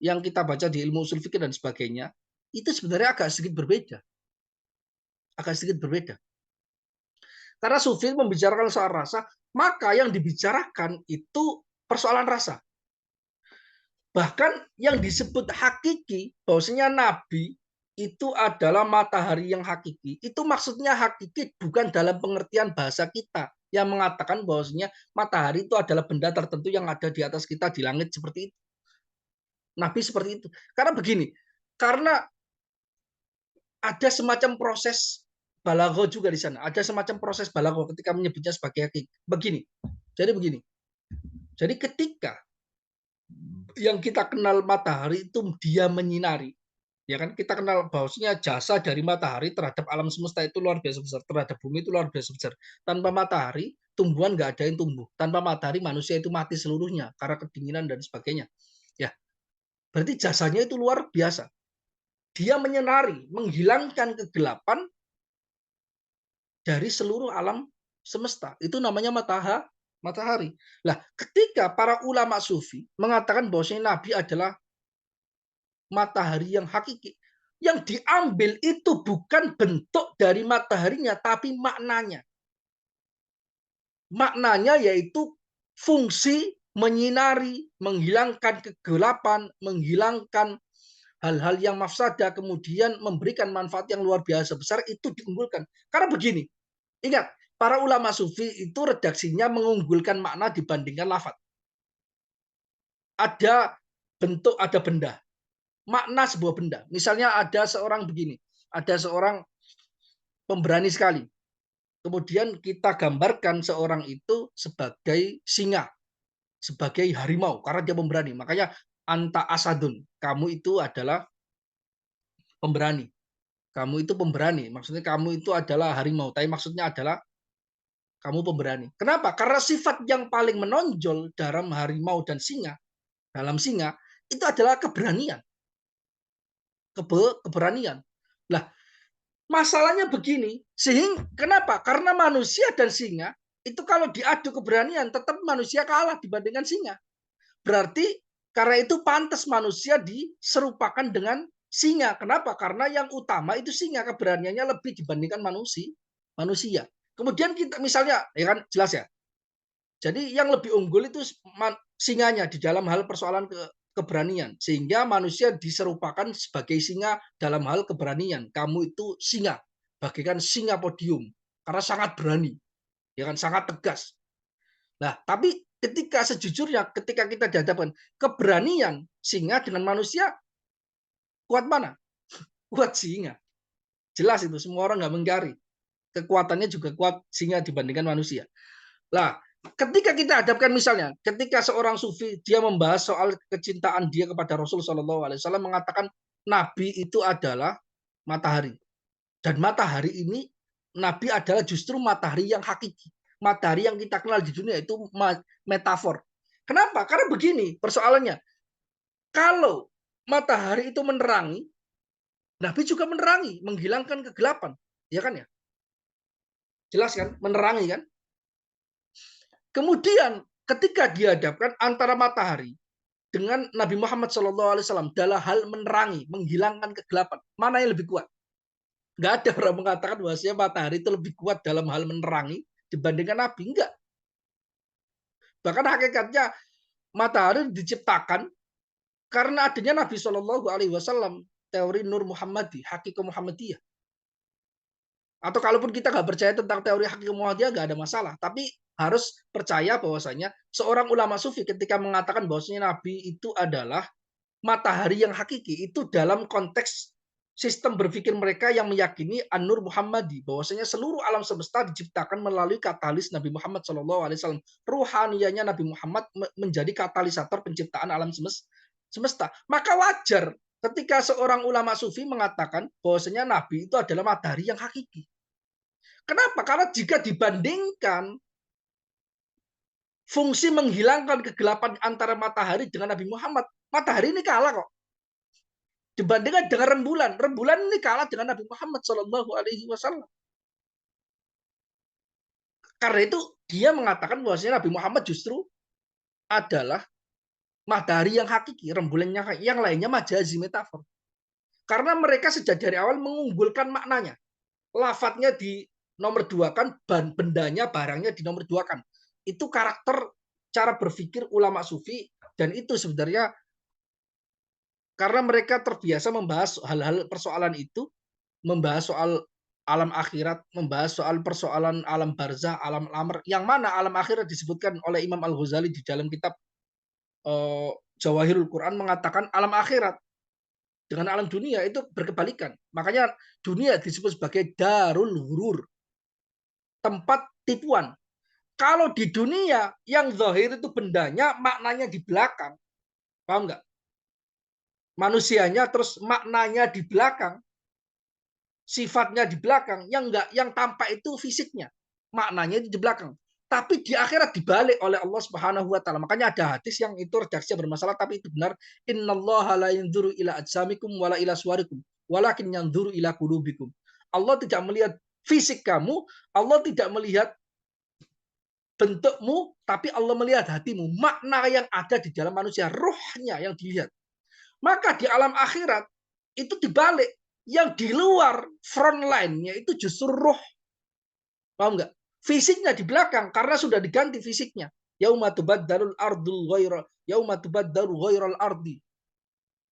yang kita baca di ilmu usul fikih dan sebagainya, itu sebenarnya agak sedikit berbeda. Agak sedikit berbeda. Karena sufi membicarakan soal rasa, maka yang dibicarakan itu persoalan rasa. Bahkan yang disebut hakiki, bahwasanya Nabi itu adalah matahari yang hakiki. Itu maksudnya hakiki bukan dalam pengertian bahasa kita yang mengatakan bahwasanya matahari itu adalah benda tertentu yang ada di atas kita di langit seperti itu. Nabi seperti itu. Karena begini, karena ada semacam proses balaghah juga di sana. Ada semacam proses balaghah ketika menyebutnya sebagai hakiki. Begini. Jadi begini. Jadi ketika yang kita kenal matahari itu dia menyinari, ya kan, kita kenal bahwasanya jasa dari matahari terhadap alam semesta itu luar biasa besar, terhadap bumi itu luar biasa besar. Tanpa matahari tumbuhan nggak ada yang tumbuh, tanpa matahari manusia itu mati seluruhnya karena kedinginan dan sebagainya. Ya, berarti jasanya itu luar biasa. Dia menyinari, menghilangkan kegelapan dari seluruh alam semesta. Itu namanya matahari. Lah, ketika para ulama sufi mengatakan bahwasanya Nabi adalah matahari yang hakiki, yang diambil itu bukan bentuk dari mataharinya, tapi maknanya. Maknanya yaitu fungsi menyinari, menghilangkan kegelapan, menghilangkan hal-hal yang mafsadah, kemudian memberikan manfaat yang luar biasa besar, itu diunggulkan. Karena begini, ingat, para ulama sufi itu redaksinya mengunggulkan makna dibandingkan lafaz. Ada bentuk, ada benda. Makna sebuah benda. Misalnya ada seorang begini, ada seorang pemberani sekali. Kemudian kita gambarkan seorang itu sebagai singa, sebagai harimau, karena dia pemberani. Makanya anta asadun, kamu itu adalah pemberani. Kamu itu pemberani, maksudnya kamu itu adalah harimau, tapi maksudnya adalah kamu pemberani. Kenapa? Karena sifat yang paling menonjol dalam harimau dan singa, dalam singa, itu adalah keberanian. Keberanian. Lah, masalahnya begini, sehingga kenapa? Karena manusia dan singa itu kalau diadu keberanian tetap manusia kalah dibandingkan singa. Berarti karena itu pantas manusia diserupakan dengan singa. Kenapa? Karena yang utama itu singa, keberaniannya lebih dibandingkan manusia. Kemudian kita misalnya, ya kan jelas ya. Jadi yang lebih unggul itu singanya di dalam hal persoalan keberanian, sehingga manusia diserupakan sebagai singa dalam hal keberanian. Kamu itu singa, bagaikan singa podium karena sangat berani, ya kan, sangat tegas. Nah, tapi ketika sejujurnya ketika kita dihadapkan keberanian singa dengan manusia, kuat mana? Kuat singa. Jelas itu, semua orang nggak mengingkari. Kekuatannya juga kuat singa dibandingkan manusia. Lah, ketika kita hadapkan misalnya, ketika seorang sufi dia membahas soal kecintaan dia kepada Rasul Shallallahu Alaihi Wasallam, mengatakan Nabi itu adalah matahari, dan matahari ini Nabi adalah justru matahari yang hakiki, matahari yang kita kenal di dunia itu metafor. Kenapa? Karena begini persoalannya, kalau matahari itu menerangi, Nabi juga menerangi, menghilangkan kegelapan, ya kan ya? Jelas kan, menerangi kan? Kemudian ketika dihadapkan antara matahari dengan Nabi Muhammad SAW dalam hal menerangi, menghilangkan kegelapan, mana yang lebih kuat? Nggak ada orang mengatakan bahwasanya matahari itu lebih kuat dalam hal menerangi dibandingkan Nabi. Enggak. Bahkan hakikatnya matahari diciptakan karena adanya Nabi Shallallahu Alaihi Wasallam, teori Nur Muhammadi, Hakikat Muhammadiyah. Atau kalaupun kita nggak percaya tentang teori Hakikat Muhammadiyah, nggak ada masalah. Tapi harus percaya bahwasanya seorang ulama sufi ketika mengatakan bahwasanya Nabi itu adalah matahari yang hakiki, itu dalam konteks sistem berpikir mereka yang meyakini An-Nur Muhammadi, bahwasanya seluruh alam semesta diciptakan melalui katalis Nabi Muhammad SAW. Ruhaniyahnya Nabi Muhammad menjadi katalisator penciptaan alam semesta. Maka wajar ketika seorang ulama sufi mengatakan bahwasanya Nabi itu adalah matahari yang hakiki. Kenapa? Karena jika dibandingkan fungsi menghilangkan kegelapan antara matahari dengan Nabi Muhammad, matahari ini kalah kok. Dibandingkan dengan rembulan, rembulan ini kalah dengan Nabi Muhammad Shallallahu Alaihi Wasallam. Karena itu dia mengatakan bahwasanya Nabi Muhammad justru adalah matahari yang hakiki, rembulannya yang lainnya majazi, metafor. Karena mereka sejak dari awal mengunggulkan maknanya. Lafadznya di nomor dua kan, bendanya, barangnya di nomor dua kan. Itu karakter cara berpikir ulama sufi, dan itu sebenarnya karena mereka terbiasa membahas hal-hal persoalan itu, membahas soal alam akhirat, membahas soal persoalan alam barzah, alam amr, yang mana alam akhirat disebutkan oleh Imam Al-Ghazali di dalam kitab Jawahirul Quran mengatakan alam akhirat dengan alam dunia itu berkebalikan. Makanya dunia disebut sebagai darul hurur, tempat tipuan. Kalau di dunia yang zahir itu bendanya, maknanya di belakang. Paham nggak? Manusianya terus maknanya di belakang, sifatnya di belakang, yang tampak itu fisiknya, maknanya itu di belakang. Tapi di akhirat dibalik oleh Allah Subhanahu wa taala. Makanya ada hadis yang itu redaksinya bermasalah tapi itu benar. Innallaha la yanzuru ila ajsamikum wala ila suwarikum, walakin yanzuru ila qulubikum. Allah tidak melihat fisik kamu, Allah tidak melihat bentukmu, tapi Allah melihat hatimu. Makna yang ada di dalam manusia, rohnya yang dilihat. Maka di alam akhirat itu dibalik. Yang di luar front line-nya itu justru roh. Paham nggak? Fisiknya di belakang karena sudah diganti fisiknya. Yauma tubaddalul ardul ghaira, yauma tubaddalu ghairal ardi.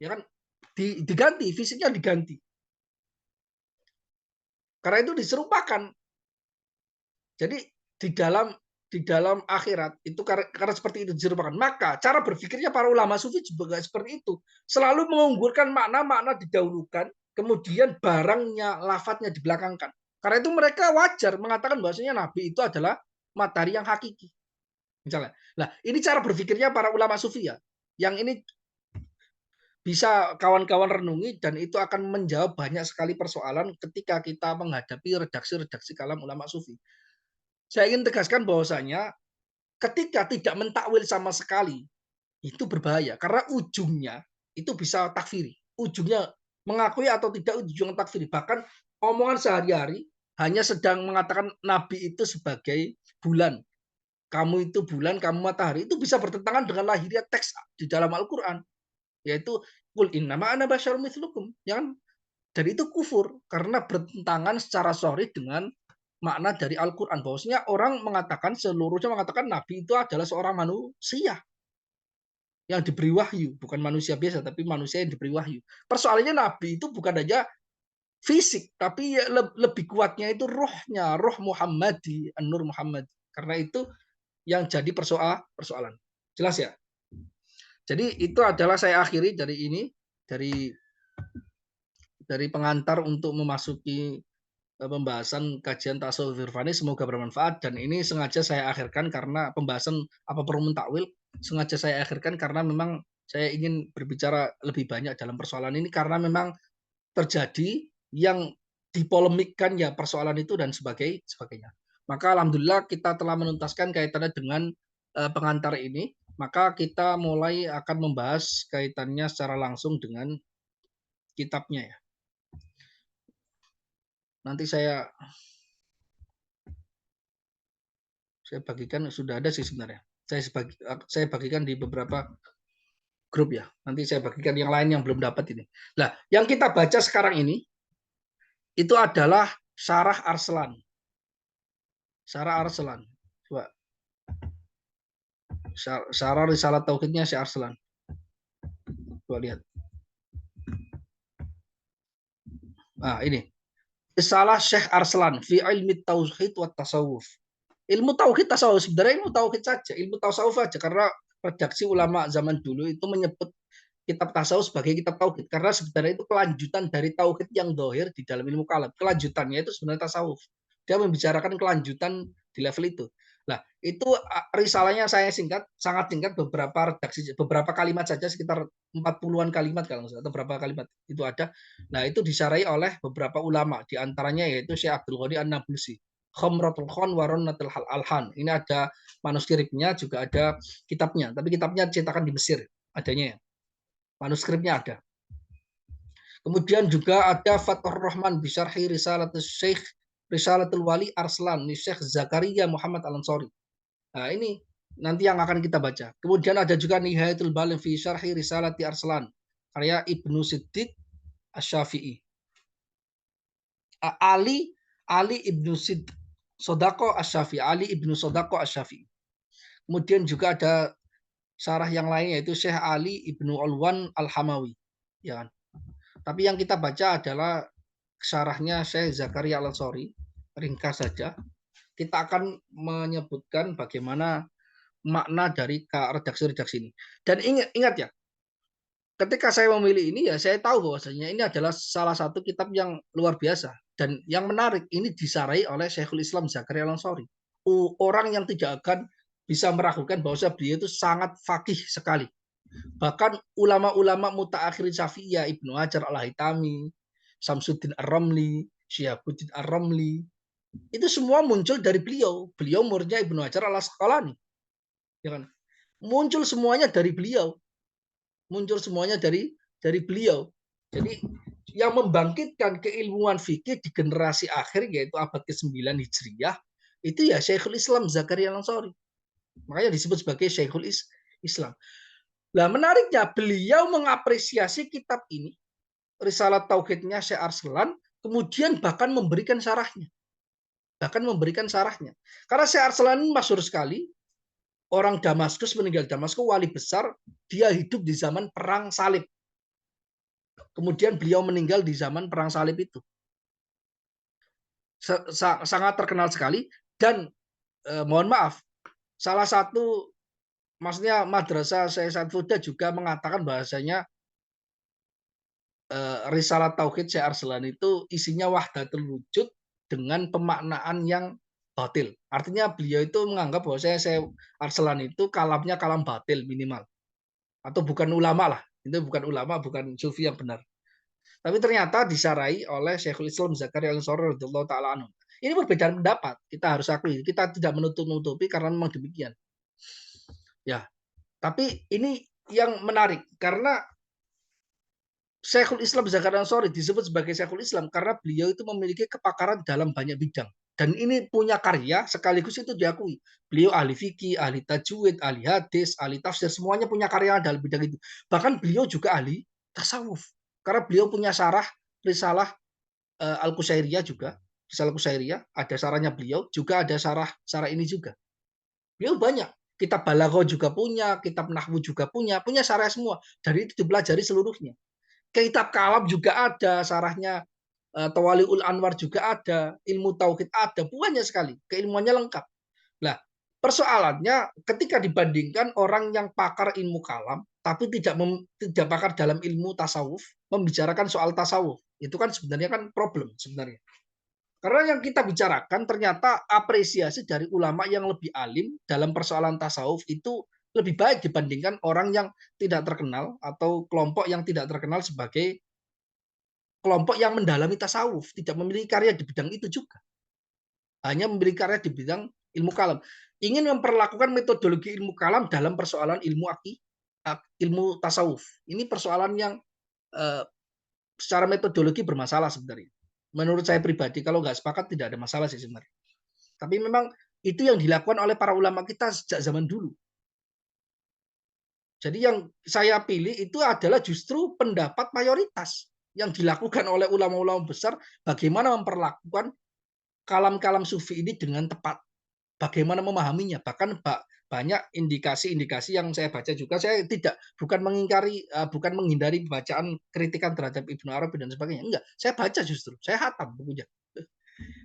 Ya kan? Diganti, fisiknya diganti. Karena itu diserupakan. Jadi di dalam akhirat itu karena seperti itu diserupakan. Maka cara berpikirnya para ulama sufi juga seperti itu. Selalu mengunggulkan makna-makna didahulukan, kemudian barangnya, lafadznya dibelakangkan. Karena itu mereka wajar mengatakan bahwasanya Nabi itu adalah matahari yang hakiki. Misalnya. Nah, ini cara berpikirnya para ulama sufi ya. Yang ini bisa kawan-kawan renungi dan itu akan menjawab banyak sekali persoalan ketika kita menghadapi redaksi-redaksi kalam ulama sufi. Saya ingin tegaskan bahwasanya ketika tidak mentakwil sama sekali itu berbahaya karena ujungnya itu bisa takfiri. Ujungnya mengakui atau tidak ujung takfiri. Bahkan omongan sehari-hari hanya sedang mengatakan Nabi itu sebagai bulan. Kamu itu bulan, kamu matahari. Itu bisa bertentangan dengan lahiriah teks di dalam Al-Quran. Yaitu, Qul innama ana basyarum mithlukum. Dan itu kufur. Karena bertentangan secara sahih dengan makna dari Al-Quran. Bahwasanya orang mengatakan, seluruhnya mengatakan Nabi itu adalah seorang manusia yang diberi wahyu, bukan manusia biasa, tapi manusia yang diberi wahyu. Persoalannya Nabi itu bukan aja fisik, tapi lebih kuatnya itu rohnya, roh Muhammadi, An-Nur Muhammad. Karena itu yang jadi persoalan. Jelas ya? Jadi itu adalah saya akhiri dari ini, dari pengantar untuk memasuki pembahasan kajian tasawuf irfani. Semoga bermanfaat, dan ini sengaja saya akhirkan karena pembahasan apa perlu mentakwil sengaja saya akhirkan karena memang saya ingin berbicara lebih banyak dalam persoalan ini karena memang terjadi yang dipolemikkan ya persoalan itu dan sebagainya. Maka alhamdulillah kita telah menuntaskan kaitannya dengan pengantar ini. Maka kita mulai akan membahas kaitannya secara langsung dengan kitabnya ya. Nanti saya bagikan, sudah ada sih sebenarnya. Saya bagikan di beberapa grup ya. Nanti saya bagikan yang lain yang belum dapat ini. Nah, yang kita baca sekarang ini itu adalah Syarah Arslan. Syarah Arslan. Coba. Syarah Risalah Tauhidnya Syekh Arslan. Coba lihat. Nah, ini. Risalah Syekh Arslan fi ilmi tauhid wa tasawuf. Ilmu tauhid tasawuf sebenarnya ilmu tauhid saja, ilmu tasawuf saja karena redaksi ulama zaman dulu itu menyebut kitab tasawuf sebagai kitab tauhid karena sebenarnya itu kelanjutan dari tauhid yang dohir di dalam ilmu kalam. Kelanjutannya itu sebenarnya tasawuf. Dia membicarakan kelanjutan di level itu. Nah, itu risalahnya saya singkat, sangat singkat, beberapa redaksi, beberapa kalimat saja, sekitar 40-an kalimat kalau nggak salah, atau berapa kalimat itu ada. Nah, itu disarai oleh beberapa ulama, di antaranya yaitu Syekh Abdul Ghani An-Nablusi. Khamratul Khan Waronatul Alhan. Ini ada manuskripnya, juga ada kitabnya. Tapi kitabnya cetakan di Mesir adanya ya. Manuskripnya ada. Kemudian juga ada Fathur Rahman Bisharhi Risalatul Syekh Risalatul Wali Arslan di Syekh Zakaria Muhammad Al-Ansori. Nah, ini nanti yang akan kita baca. Kemudian ada juga Nihayatul Baligh fi Syarhi Risalati Arslan karya Ibnu Siddiq Asy-Syafi'i. Ali Ibnu Siddiq Sodako Asy-Syafi'i, Ali Ibnu Sodako Asy-Syafi'i. Kemudian juga ada syarah yang lain yaitu Syekh Ali Ibnu Alwan Al-Hamawi. Ya kan? Tapi yang kita baca adalah syarahnya Syekh Zakaria Al-Ansori, ringkas saja. Kita akan menyebutkan bagaimana makna dari redaksi-redaksi ini. Dan ingat ya, ketika saya memilih ini ya saya tahu bahwasanya ini adalah salah satu kitab yang luar biasa dan yang menarik, ini disarai oleh Syekhul Islam Zakaria Al-Ansori. Orang yang tidak akan bisa meragukan bahwa beliau itu sangat fakih sekali. Bahkan ulama-ulama mutaakhirin Syafi'iyah, Ibnu Hajar Al-Haytami, Samsuddin Ar-Ramli, Syihabuddin Ar-Ramli, itu semua muncul dari beliau. Beliau muridnya Ibnu Hajar Al-Asqalani. Ya kan? Muncul semuanya dari beliau. Muncul semuanya dari beliau. Jadi yang membangkitkan keilmuan fikih di generasi akhir yaitu abad ke-9 Hijriyah itu ya Syekhul Islam Zakaria Al-Ansori. Makanya disebut sebagai Syekhul Islam. Nah, menariknya beliau mengapresiasi kitab ini, Risalah Tauhidnya Syekh Arslan, kemudian bahkan memberikan syarahnya. Karena Syekh Arslan ini masyhur sekali, orang Damaskus, meninggal Damaskus, wali besar, dia hidup di zaman perang salib. Kemudian beliau meninggal di zaman perang salib itu. Sangat terkenal sekali dan mohon maaf, salah satu maksudnya madrasah Syekh Said juga mengatakan bahasanya Risalah Tauhid Syekh Arslan itu isinya wahdatul wujud dengan pemaknaan yang batil. Artinya beliau itu menganggap bahwa Syekh Arslan itu kalamnya kalam batil minimal. Atau bukan ulama lah. Itu bukan ulama, bukan sufi yang benar. Tapi ternyata disarai oleh Syekhul Islam Zakaria Al-Ansori radhiyallahu taala anhu. Ini perbedaan pendapat, kita harus akui. Kita tidak menutup-nutupi karena memang demikian. Ya, tapi ini yang menarik karena Syekhul Islam Zakaria Al-Ansori disebut sebagai Syekhul Islam karena beliau itu memiliki kepakaran dalam banyak bidang. Dan ini punya karya sekaligus itu diakui. Beliau ahli fikih, ahli tajwid, ahli hadis, ahli tafsir, semuanya punya karya dalam bidang itu. Bahkan beliau juga ahli tasawuf. Karena beliau punya syarah risalah Al-Qusairiyah juga. Risalah Al-Qusairiyah, ada syarahnya beliau, juga ada syarah ini juga. Beliau banyak. Kitab Balaghah juga punya, kitab Nahwu juga punya syarah semua. Dari itu dipelajari seluruhnya. Kitab Kalam juga ada, syarahnya Tawaliul Anwar juga ada, ilmu tauhid ada, banyak sekali, keilmuannya lengkap. Nah, persoalannya ketika dibandingkan orang yang pakar ilmu kalam tapi tidak pakar dalam ilmu tasawuf, membicarakan soal tasawuf, itu kan sebenarnya kan problem sebenarnya. Karena yang kita bicarakan ternyata apresiasi dari ulama yang lebih alim dalam persoalan tasawuf itu lebih baik dibandingkan orang yang tidak terkenal atau kelompok yang tidak terkenal sebagai kelompok yang mendalami tasawuf, tidak memiliki karya di bidang itu juga. Hanya memiliki karya di bidang ilmu kalam. Ingin memperlakukan metodologi ilmu kalam dalam persoalan ilmu tasawuf. Ini persoalan yang secara metodologi bermasalah sebenarnya. Menurut saya pribadi, kalau nggak sepakat tidak ada masalah sih sebenarnya. Tapi memang itu yang dilakukan oleh para ulama kita sejak zaman dulu. Jadi yang saya pilih itu adalah justru pendapat mayoritas yang dilakukan oleh ulama-ulama besar bagaimana memperlakukan kalam-kalam sufi ini dengan tepat. Bagaimana memahaminya. Bahkan banyak indikasi-indikasi yang saya baca juga. Saya bukan menghindari bacaan kritikan terhadap Ibnu Arabi dan sebagainya. Enggak, saya baca justru. Saya hatam bukunya.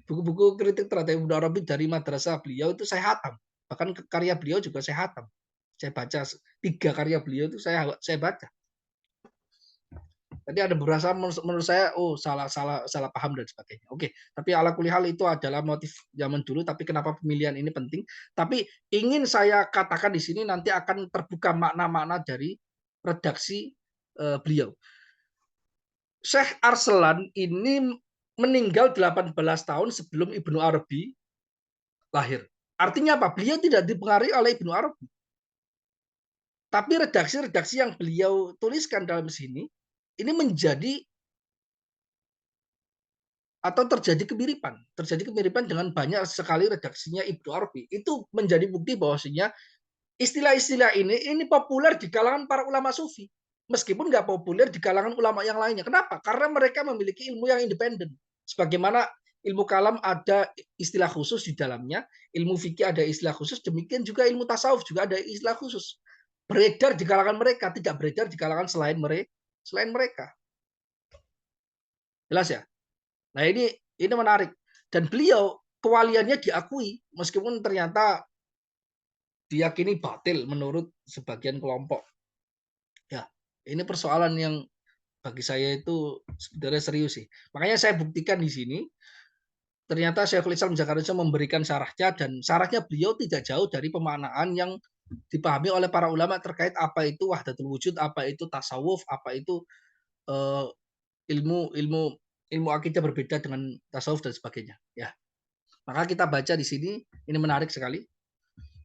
Buku-buku kritik terhadap Ibnu Arabi dari madrasah beliau itu saya hatam. Bahkan karya beliau juga saya hatam. Saya baca 3 karya beliau itu saya baca. Tadi ada beberapa menurut saya salah paham dan sebagainya. Oke, tapi ala kulli hal itu adalah motif zaman dulu, tapi kenapa pemilihan ini penting. Tapi ingin saya katakan di sini nanti akan terbuka makna-makna dari redaksi beliau. Syekh Arslan ini meninggal 18 tahun sebelum Ibnu Arabi lahir. Artinya apa? Beliau tidak dipengaruhi oleh Ibnu Arabi. Tapi redaksi-redaksi yang beliau tuliskan dalam sini ini menjadi atau terjadi kemiripan dengan banyak sekali redaksinya Ibnu Arabi. Itu menjadi bukti bahwasanya istilah-istilah ini populer di kalangan para ulama sufi. Meskipun nggak populer di kalangan ulama yang lainnya. Kenapa? Karena mereka memiliki ilmu yang independen. Sebagaimana ilmu kalam ada istilah khusus di dalamnya, ilmu fikih ada istilah khusus, demikian juga ilmu tasawuf juga ada istilah khusus. Beredar di kalangan mereka, tidak beredar di kalangan selain mereka. Jelas ya? Nah, ini menarik. Dan beliau kewaliannya diakui meskipun ternyata diyakini batil menurut sebagian kelompok. Ya, ini persoalan yang bagi saya itu sebenarnya serius sih. Makanya saya buktikan di sini. Ternyata Syekhul Islam Zakaria memberikan syarahnya dan syarahnya beliau tidak jauh dari pemaknaan yang dipahami oleh para ulama terkait apa itu wahdatul wujud, apa itu tasawuf, apa itu uh, ilmu akidah berbeda dengan tasawuf dan sebagainya. Ya, maka kita baca di sini, ini menarik sekali.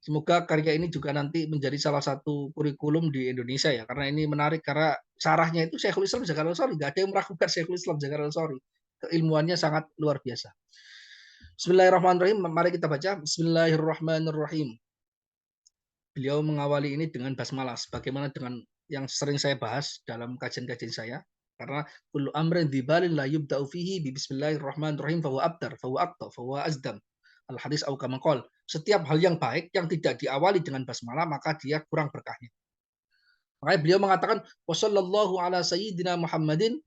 Semoga karya ini juga nanti menjadi salah satu kurikulum di Indonesia ya, karena ini menarik karena syarahnya itu Syekhul Islam Zakaria Al-Ansari, nggak ada yang meragukan Syekhul Islam Zakaria Al-Ansari. Keilmuannya sangat luar biasa. Bismillahirrahmanirrahim. Mari kita baca. Bismillahirrahmanirrahim. Beliau mengawali ini dengan basmalah, sebagaimana dengan yang sering saya bahas dalam kajian-kajian saya. Karena kullu amrin dzibalin la yubda'u fihi bi bismillahirrahmanirrahim fahuwa abtar, fahuwa aqta, fahuwa azdam. Al-hadis au kama qol. Setiap hal yang baik yang tidak diawali dengan basmalah maka dia kurang berkahnya. Makanya beliau mengatakan wassallallahu ala sayyidina Muhammadin.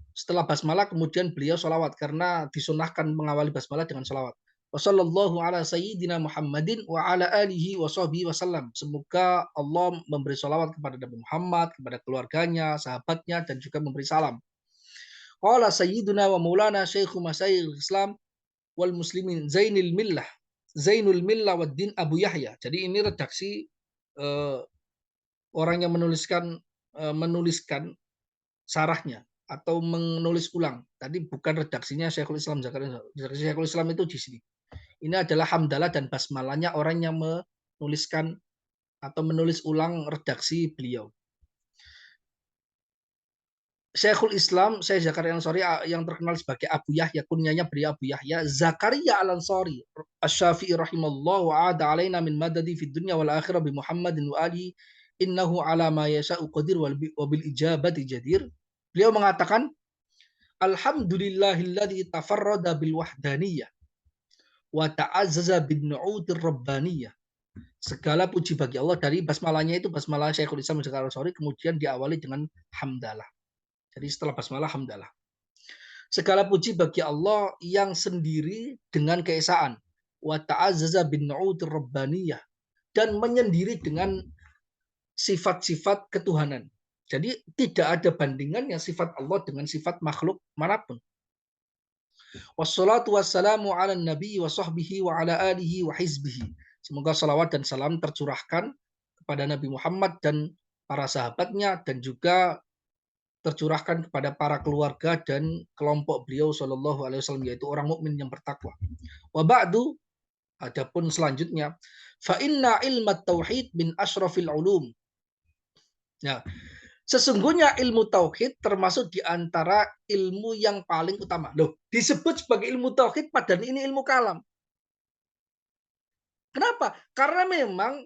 Setelah basmalah kemudian beliau sholawat karena disunahkan mengawali basmalah dengan sholawat. Wassallallahu ala sayyidina Muhammadin wa ala alihi wa sahbihi wasallam. Semoga Allah memberi sholawat kepada Nabi Muhammad, kepada keluarganya, sahabatnya, dan juga memberi salam. Qala sayyiduna wa maulana syekhu masyayikh Islam wal muslimin Zainul Millah wa din Abu Yahya. Jadi ini redaksi orang yang menuliskan sarahnya atau menulis ulang. Tadi bukan redaksinya Syekhul Islam Zakaria. Syekhul Islam itu di sini. Ini adalah hamdalah dan basmalahnya orang yang menuliskan atau menulis ulang redaksi beliau. Syekhul Islam, Syekh Zakaria Al-Ansari yang terkenal sebagai Abu Yahya, kunyanya beliau Abu Yahya, Zakaria Al-Ansari, Asy-Syafi'i rahimallahu wa ada alaina min madadi fid dunya wal akhirah bi Muhammadin wa alihi innahu ala ma yasha'u qadir wa bil ijabati jadir. Beliau mengatakan Alhamdulillahilladzi tafarrada bil wahdaniyah wa ta'azzaza bin nu'utir rabbaniyah. Segala puji bagi Allah. Dari basmalahnya itu basmalah Syekhul Islam Zakaria Al-Ansari kemudian diawali dengan hamdalah. Jadi setelah basmalah hamdalah. Segala puji bagi Allah yang sendiri dengan keesaan. Wa ta'azzaza bin nu'utir rabbaniyah. Dan menyendiri dengan sifat-sifat ketuhanan. Jadi tidak ada bandingannya sifat Allah dengan sifat makhluk manapun. Wassalatu wassalamu ala nabi wa sahbihi wa ala alihi wa hizbihi. Semoga salawat dan salam tercurahkan kepada Nabi Muhammad dan para sahabatnya dan juga tercurahkan kepada para keluarga dan kelompok beliau sallallahu alaihi wasallam yaitu orang mukmin yang bertakwa. Wa ba'du, adapun selanjutnya fa inna ilmat tauhid min asyrafil ulum. Ya, sesungguhnya ilmu tauhid termasuk di antara ilmu yang paling utama. Loh, disebut sebagai ilmu tauhid padahal ini ilmu kalam. Kenapa? Karena memang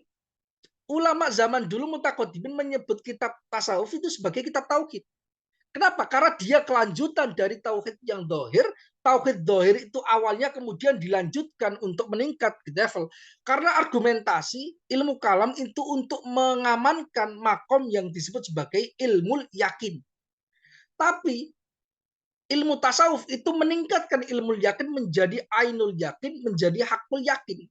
ulama zaman dulu mutaqaddimin menyebut kitab tasawuf itu sebagai kitab tauhid. Kenapa? Karena dia kelanjutan dari tauhid yang dohir. Tauhid dohir itu awalnya kemudian dilanjutkan untuk meningkat ke level. Karena argumentasi ilmu kalam itu untuk mengamankan makom yang disebut sebagai ilmu yakin. Tapi ilmu tasawuf itu meningkatkan ilmu yakin menjadi ainul yakin, menjadi hakul yakin.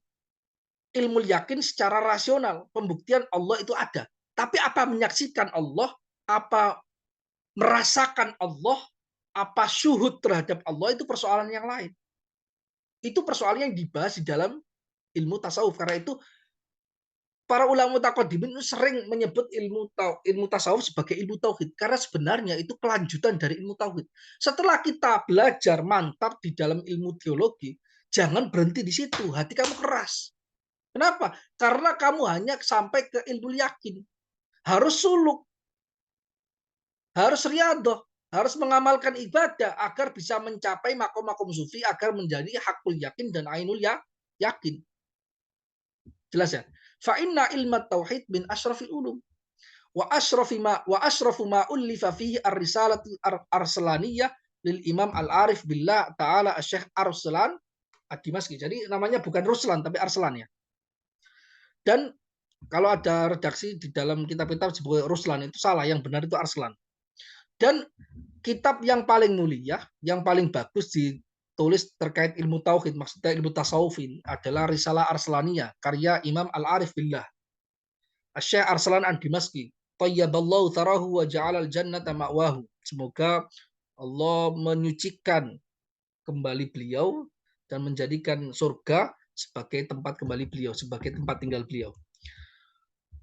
Ilmu yakin secara rasional, pembuktian Allah itu ada. Tapi apa menyaksikan Allah, apa merasakan Allah, apa syuhud terhadap Allah itu persoalan yang lain. Itu persoalan yang dibahas di dalam ilmu tasawuf. Karena itu para ulama mutaqaddimin sering menyebut ilmu tasawuf sebagai ilmu tauhid karena sebenarnya itu kelanjutan dari ilmu tauhid. Setelah kita belajar mantap di dalam ilmu teologi, jangan berhenti di situ. Hati kamu keras. Kenapa? Karena kamu hanya sampai ke ilmu yakin. Harus suluk, harus riadoh, harus mengamalkan ibadah agar bisa mencapai makom-makom sufi agar menjadi hakul yakin dan ainul yakin. Jelas ya? Fa inna ilma tauhid min asyrafil ulum wa asyrafu ma ullifa fihi ar-risalatu arsalaniyah lil Imam Al-Arif billah taala Asy-Syaikh Arslan Ad-Dimashqi. Jadi namanya bukan Ruslan tapi Arslan ya. Dan kalau ada redaksi di dalam kitab-kitab sebagai Ruslan itu salah, yang benar itu Arslan. Dan kitab yang paling mulia, yang paling bagus ditulis terkait ilmu tauhid, maksudnya ilmu tasawufin adalah Risalah Arslaniyah karya Imam Al-Arif billah Asy-Syaikh Arslan Ad-Dimashqi. Tayyaballahu tharahu wa ja'alal jannata ma'wahu. Semoga Allah menyucikan kembali beliau dan menjadikan surga sebagai tempat kembali beliau, sebagai tempat tinggal beliau.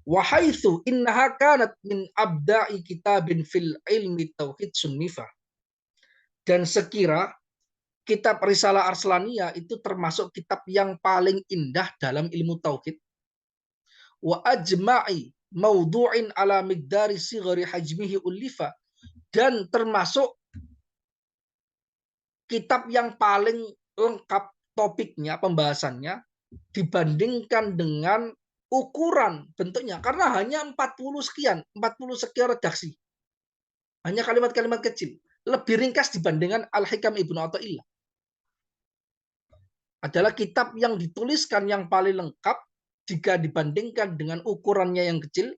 Wa haitsu innaha kanat min abda'i kitabin fil ilmi tauhid sunnifa. Dan sekira kitab Risalah Arslaniyah itu termasuk kitab yang paling indah dalam ilmu tauhid. Wa ajma'i maudhu'in ala miqdari sighari hajmihi ullifa, dan termasuk kitab yang paling lengkap topiknya, pembahasannya dibandingkan dengan ukuran bentuknya, karena hanya 40 sekian redaksi. Hanya kalimat-kalimat kecil. Lebih ringkas dibandingkan Al-Hikam Ibnu Athaillah. Adalah kitab yang dituliskan yang paling lengkap jika dibandingkan dengan ukurannya yang kecil.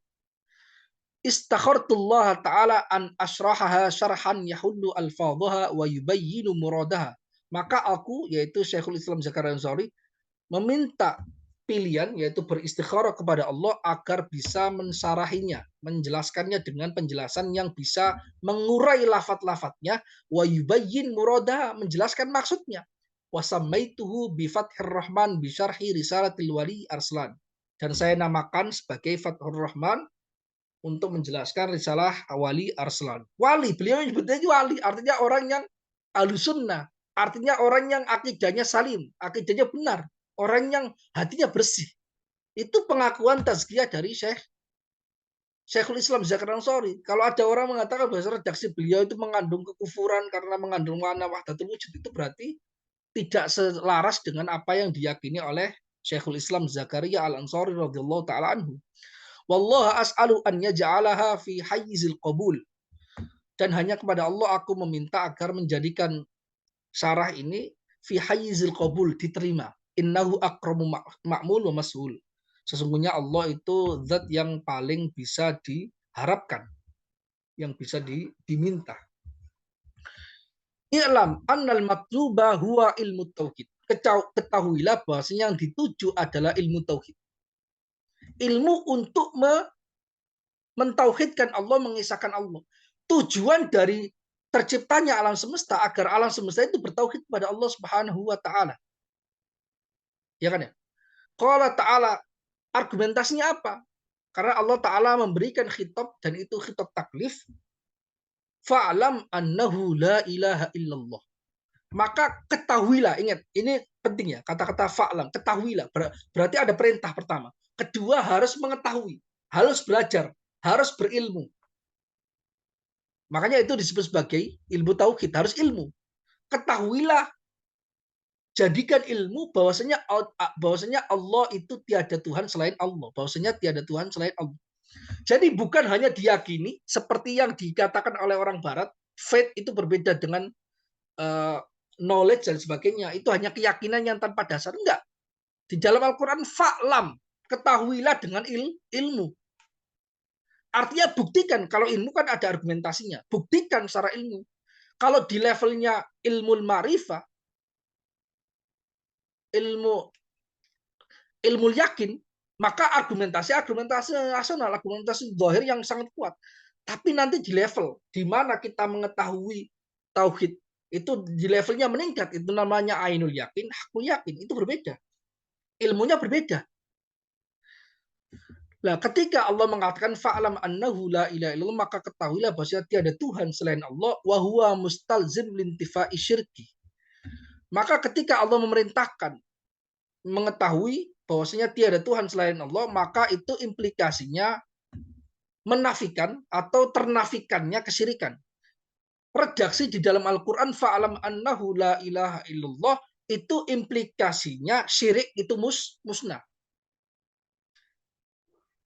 Istakhartullah ta'ala an asrahaha syarhan yahullu alfadhaha wa yubayyinu muradaha. Maka aku, yaitu Syekhul Islam Zakaria Ansari, meminta pilihan, yaitu beristikharah kepada Allah agar bisa mensarahinya, menjelaskannya dengan penjelasan yang bisa mengurai lafat-lafatnya, wa yubayyin muradaha, menjelaskan maksudnya. Wa sammaituhu bi Fathir Rahman bi syarhi Risalatil Wali Arslan. Dan saya namakan sebagai Fathur Rahman untuk menjelaskan risalah Wali Arslan. Wali, beliau menyebutnya wali, artinya orang yang ahlussunnah, artinya orang yang akidahnya salim, akidahnya benar, orang yang hatinya bersih. Itu pengakuan tazkiyah dari Syekhul Islam Zakaria Ansari. Kalau ada orang mengatakan bahwa redaksi beliau itu mengandung kekufuran karena mengandung makna wahdatul wujud, itu berarti tidak selaras dengan apa yang diyakini oleh Syekhul Islam Zakaria Al-Ansari radhiyallahu taala anhu. Wallahu as'alu an yaj'alaha fi hayyizil qabul. Dan hanya kepada Allah aku meminta agar menjadikan syarah ini fi hayyizil qabul, diterima. Innahu akramu ma'mul wa mas'ul. Sesungguhnya Allah itu zat yang paling bisa diharapkan, yang bisa diminta. I'lam annal matluba huwa ilmu tauhid. Ketahuilah bahwasanya yang dituju adalah ilmu tauhid. Ilmu untuk mentauhidkan Allah, mengisahkan Allah. Tujuan dari terciptanya alam semesta agar alam semesta itu bertauhid kepada Allah Subhanahu wa taala. Ya kan ya? Qala ta'ala, argumentasinya apa? Karena Allah taala memberikan khitab dan itu khitab taklif. Fa'lam annahu la ilaha illallah. Maka ketahuilah, ingat, ini penting ya, kata-kata fa'lam, ketahuilah. Berarti ada perintah pertama. Kedua, harus mengetahui, harus belajar, harus berilmu. Makanya itu disebut sebagai ilmu tauhid, harus ilmu. Ketahuilah, jadikan ilmu bahwasanya Allah itu tiada Tuhan selain Allah, bahwasanya tiada Tuhan selain Allah. Jadi bukan hanya diyakini seperti yang dikatakan oleh orang barat, faith itu berbeda dengan knowledge dan sebagainya, itu hanya keyakinan yang tanpa dasar. Enggak. Di dalam Al-Qur'an fa'lam, ketahuilah dengan ilmu. Artinya buktikan, kalau ilmu kan ada argumentasinya. Buktikan secara ilmu. Kalau di levelnya ilmu ma'rifah, ilmu yakin, maka argumentasi rasional, argumentasi zahir yang sangat kuat. Tapi nanti di level di mana kita mengetahui tauhid itu di levelnya meningkat, itu namanya ainul yakin, hakul yakin, itu berbeda. Ilmunya berbeda. Nah, ketika Allah mengatakan fa'lam annahu la ilaha illallah, maka ketahuilah bahwa tiada Tuhan selain Allah, wa huwa mustalzim lintifa'i syirki. Maka ketika Allah memerintahkan mengetahui bahwasanya tiada Tuhan selain Allah, maka itu implikasinya menafikan atau ternafikannya kesyirikan. Redaksi di dalam Al-Quran fa'lam annahu la ilaha illallah itu implikasinya syirik itu musnah.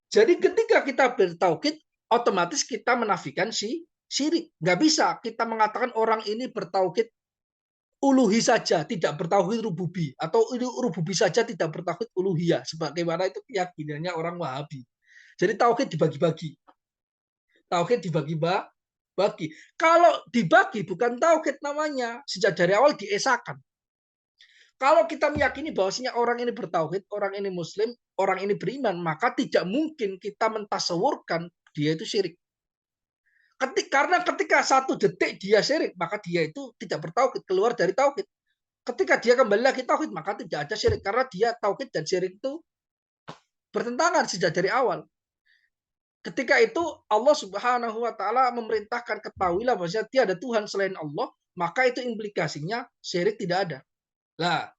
Jadi ketika kita bertauhid, otomatis kita menafikan si syirik. Nggak bisa kita mengatakan orang ini bertauhid uluhi saja, tidak bertauhid rububi, atau rububi saja tidak bertauhid uluhiyah, sebagaimana itu keyakinannya orang Wahabi. Jadi tauhid dibagi-bagi. Tauhid dibagi-bagi. Kalau dibagi bukan tauhid namanya, sejak dari awal diesakan. Kalau kita meyakini bahwasanya orang ini bertauhid, orang ini muslim, orang ini beriman, maka tidak mungkin kita mentasawurkan dia itu syirik. Karena ketika satu detik dia syirik, maka dia itu tidak bertauhid, keluar dari tauhid. Ketika dia kembali lagi tauhid, maka tidak ada syirik, karena dia tauhid dan syirik itu bertentangan sejak dari awal. Ketika itu Allah Subhanahu wa taala memerintahkan ketahuilah bahwasanya tiada Tuhan selain Allah, maka itu implikasinya syirik tidak ada. Lah,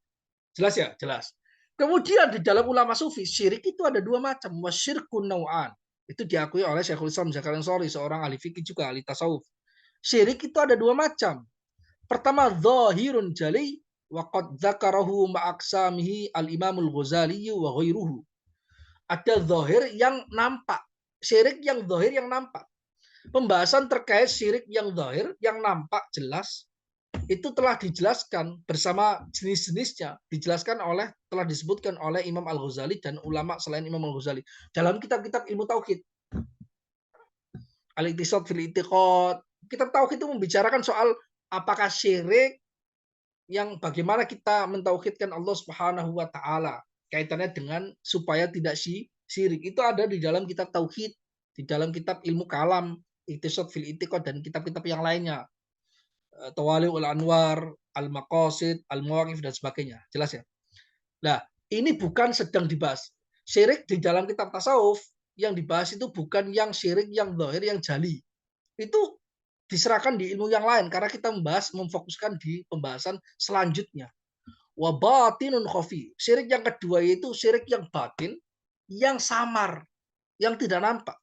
jelas ya? Jelas. Kemudian di dalam ulama sufi, syirik itu ada dua macam. Wasyirkun naw'an. Itu diakui oleh Syekhul Islam Zakaria Ansari, seorang ahli fikih juga, ahli tasawuf. Syirik itu ada dua macam. Pertama, zahirun jali, wa qad dzakarahu ma'aksamihi al-Imamul Ghazali wa ghairuhu. Ada zahir yang nampak. Syirik yang zahir yang nampak. Pembahasan terkait syirik yang zahir, yang nampak jelas, itu telah dijelaskan bersama jenis-jenisnya, telah disebutkan oleh Imam Al-Ghazali dan ulama selain Imam Al-Ghazali dalam kitab-kitab ilmu tauhid. Al-Iqtisad fil I'tiqad. Kitab tauhid itu membicarakan soal apakah syirik, yang bagaimana kita mentauhidkan Allah Subhanahu wa taala, kaitannya dengan supaya tidak syirik. Itu ada di dalam kitab tauhid, di dalam kitab ilmu kalam, Iqtisad fil I'tiqad, dan kitab-kitab yang lainnya. Tawali'ul Anwar, Al-Maqasid, Al-Mawaqif, dan sebagainya. Jelas ya? Nah, ini bukan sedang dibahas. Syirik di dalam kitab tasawuf yang dibahas itu bukan yang syirik yang zahir, yang jali. Itu diserahkan di ilmu yang lain, karena kita memfokuskan di pembahasan selanjutnya. Wa batinun khafi. Syirik yang kedua yaitu syirik yang batin, yang samar, yang tidak nampak.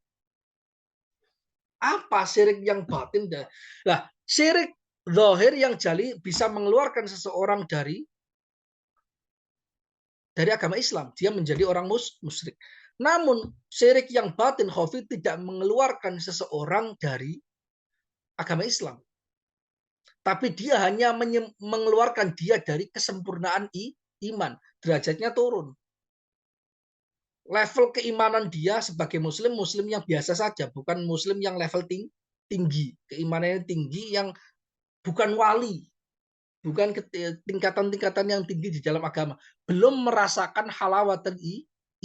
Apa syirik yang batin? Nah, syirik zahir yang jali bisa mengeluarkan seseorang dari agama Islam. Dia menjadi orang musyrik. Namun syirik yang batin khafi tidak mengeluarkan seseorang dari agama Islam. Tapi dia hanya mengeluarkan dia dari kesempurnaan iman. Derajatnya turun. Level keimanan dia sebagai muslim yang biasa saja, bukan muslim yang level tinggi. Keimanannya tinggi yang bukan wali, bukan tingkatan-tingkatan yang tinggi di dalam agama, belum merasakan halawatan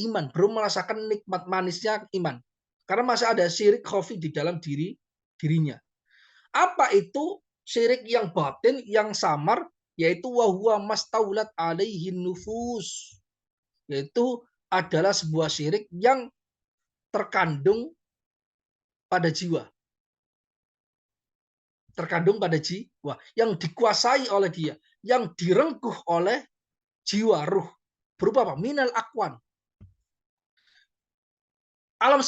iman, belum merasakan nikmat manisnya iman, karena masih ada syirik khafi di dalam dirinya. Apa itu syirik yang batin, yang samar? Yaitu wahuwa mastaulat alaihin nufus, yaitu adalah sebuah syirik yang terkandung pada jiwa, yang dikuasai oleh dia, yang direngkuh oleh jiwa, ruh. Berupa apa? Minal akwan. Alam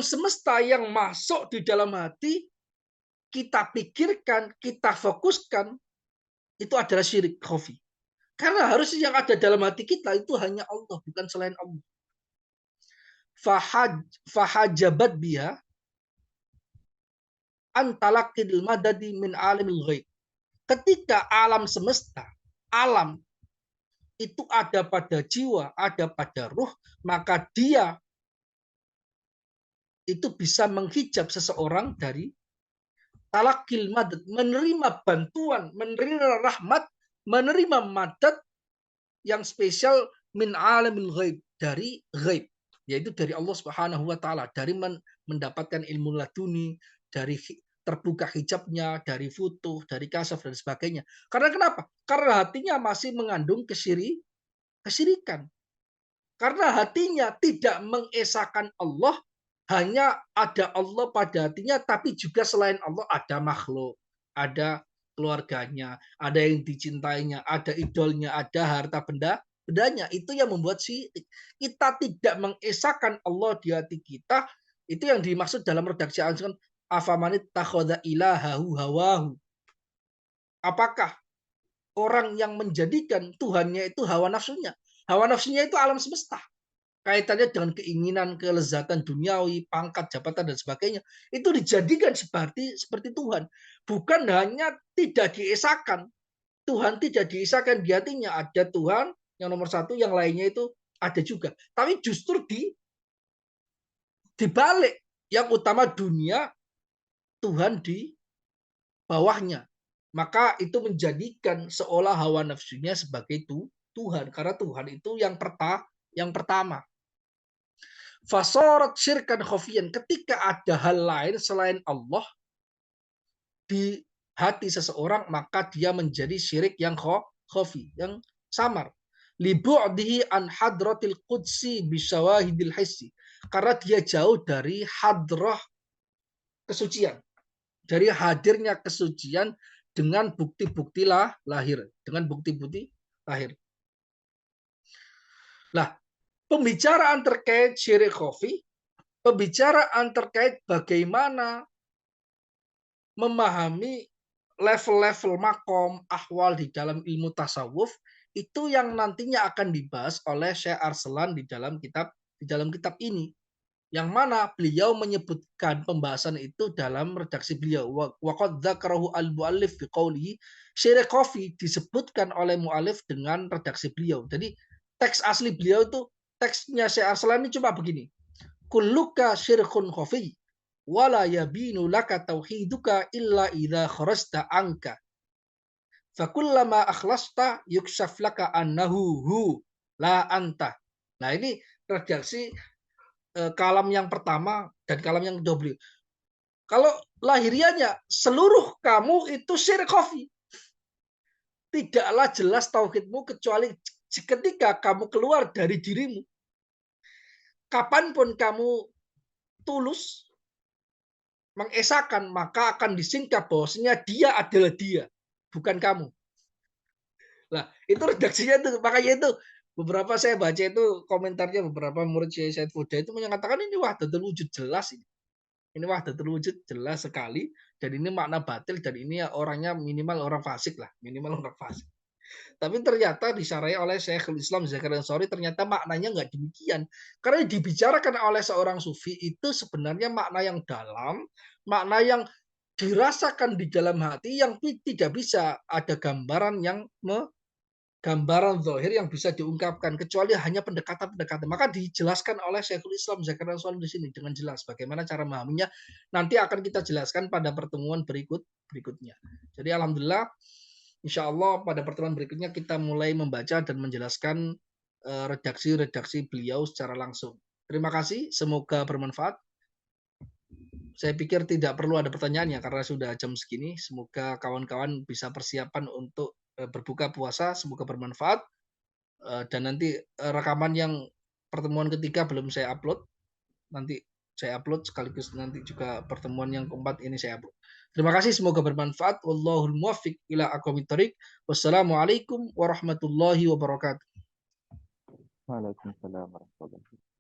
semesta yang masuk di dalam hati, kita pikirkan, kita fokuskan, itu adalah syirik khafi. Karena harusnya yang ada dalam hati kita itu hanya Allah, bukan selain Allah. Fahajabat biha antalaqil madadi min alimil ghaib. Ketika alam semesta, alam itu ada pada jiwa, ada pada ruh, maka dia itu bisa menghijab seseorang dari talakil madad, menerima bantuan, menerima rahmat, menerima madad yang spesial min alamil ghaib, dari ghaib, yaitu dari Allah Subhanahu wa taala, dari mendapatkan ilmu laduni, dari terbuka hijabnya, dari futuh, dari kasaf, dan sebagainya. Karena kenapa? Karena hatinya masih mengandung kesyirikan. Karena hatinya tidak mengesahkan Allah, hanya ada Allah pada hatinya, tapi juga selain Allah ada makhluk, ada keluarganya, ada yang dicintainya, ada idolnya, ada harta bendanya. Itu yang membuat kita tidak mengesahkan Allah di hati kita. Itu yang dimaksud dalam redaksi Al-Quran, afamanit takhoda ilahahu hawahu. Apakah orang yang menjadikan Tuhannya itu hawa nafsunya? Hawa nafsunya itu alam semesta. Kaitannya dengan keinginan, kelezatan duniawi, pangkat, jabatan, dan sebagainya. Itu dijadikan seperti Tuhan. Bukan hanya tidak diesakan. Tuhan tidak diesakan di hatinya. Ada Tuhan yang nomor satu, yang lainnya itu ada juga. Tapi justru dibalik. Yang utama dunia, Tuhan di bawahnya. Maka itu menjadikan seolah hawa nafsunya sebagai Tuhan. Karena Tuhan itu yang pertama. Fasorat syirkan khofian, ketika ada hal lain selain Allah di hati seseorang, maka dia menjadi syirik yang khofi, yang samar. Libu'dihi an hadratil qudsi bisyawahidil hissi, karena dia jauh dari hadrah kesucian, dari hadirnya kesucian dengan bukti-bukti lahir, dengan bukti-bukti lahir. Nah, pembicaraan terkait syirik khofi, pembicaraan terkait bagaimana memahami level-level makom, ahwal di dalam ilmu tasawuf, itu yang nantinya akan dibahas oleh Syekh Arslan di dalam kitab ini. Yang mana beliau menyebutkan pembahasan itu dalam redaksi beliau. Wa qad dzakarahu al-muallif fi qoulihi, syirik khofi disebutkan oleh muallif dengan redaksi beliau. Jadi teks asli beliau itu, teksnya Syekh Arslan ini cuma begini. Kulluka syirkun khofi wala yabinu laka tauhiduka illa idza kharajta anka fakullama akhlasta yukshaf laka annahu hu la anta. Nah, ini redaksi kalam yang pertama dan kalam yang kedua beliau. Kalau lahirianya seluruh kamu itu syirik khofi. Tidaklah jelas tauhidmu kecuali ketika kamu keluar dari dirimu. Kapanpun kamu tulus mengesahkan, maka akan disingkap bahwasanya dia adalah dia, bukan kamu. Nah, itu redaksinya itu, makanya itu beberapa saya baca itu komentarnya beberapa murid Syekh Said Fuda itu menyatakan ini wahdatul wujud jelas ini. Ini wahdatul wujud jelas sekali, dan ini makna batil, dan ini orangnya minimal orang fasik lah, minimal orang fasik. Tapi ternyata disarai oleh Syekhul Islam Zakaria Ansori, ternyata maknanya nggak demikian. Karena dibicarakan oleh seorang sufi itu sebenarnya makna yang dalam, makna yang dirasakan di dalam hati, yang tidak bisa ada gambaran gambaran zahir yang bisa diungkapkan kecuali hanya pendekatan-pendekatan. Maka dijelaskan oleh Syekhul Islam Zakaria Ansori di sini dengan jelas bagaimana cara memahaminya. Nanti akan kita jelaskan pada pertemuan berikutnya. Jadi alhamdulillah, insya Allah pada pertemuan berikutnya kita mulai membaca dan menjelaskan redaksi-redaksi beliau secara langsung. Terima kasih, semoga bermanfaat. Saya pikir tidak perlu ada pertanyaan ya, karena sudah jam segini. Semoga kawan-kawan bisa persiapan untuk berbuka puasa, semoga bermanfaat. Dan nanti rekaman yang pertemuan ketiga belum saya upload. Nanti saya upload sekaligus nanti juga pertemuan yang keempat ini saya upload. Terima kasih, semoga bermanfaat. Wallahul muwaffiq ila aqwamit thoriq. Wassalamualaikum warahmatullahi wabarakatuh. Waalaikumsalam warahmatullahi wabarakatuh.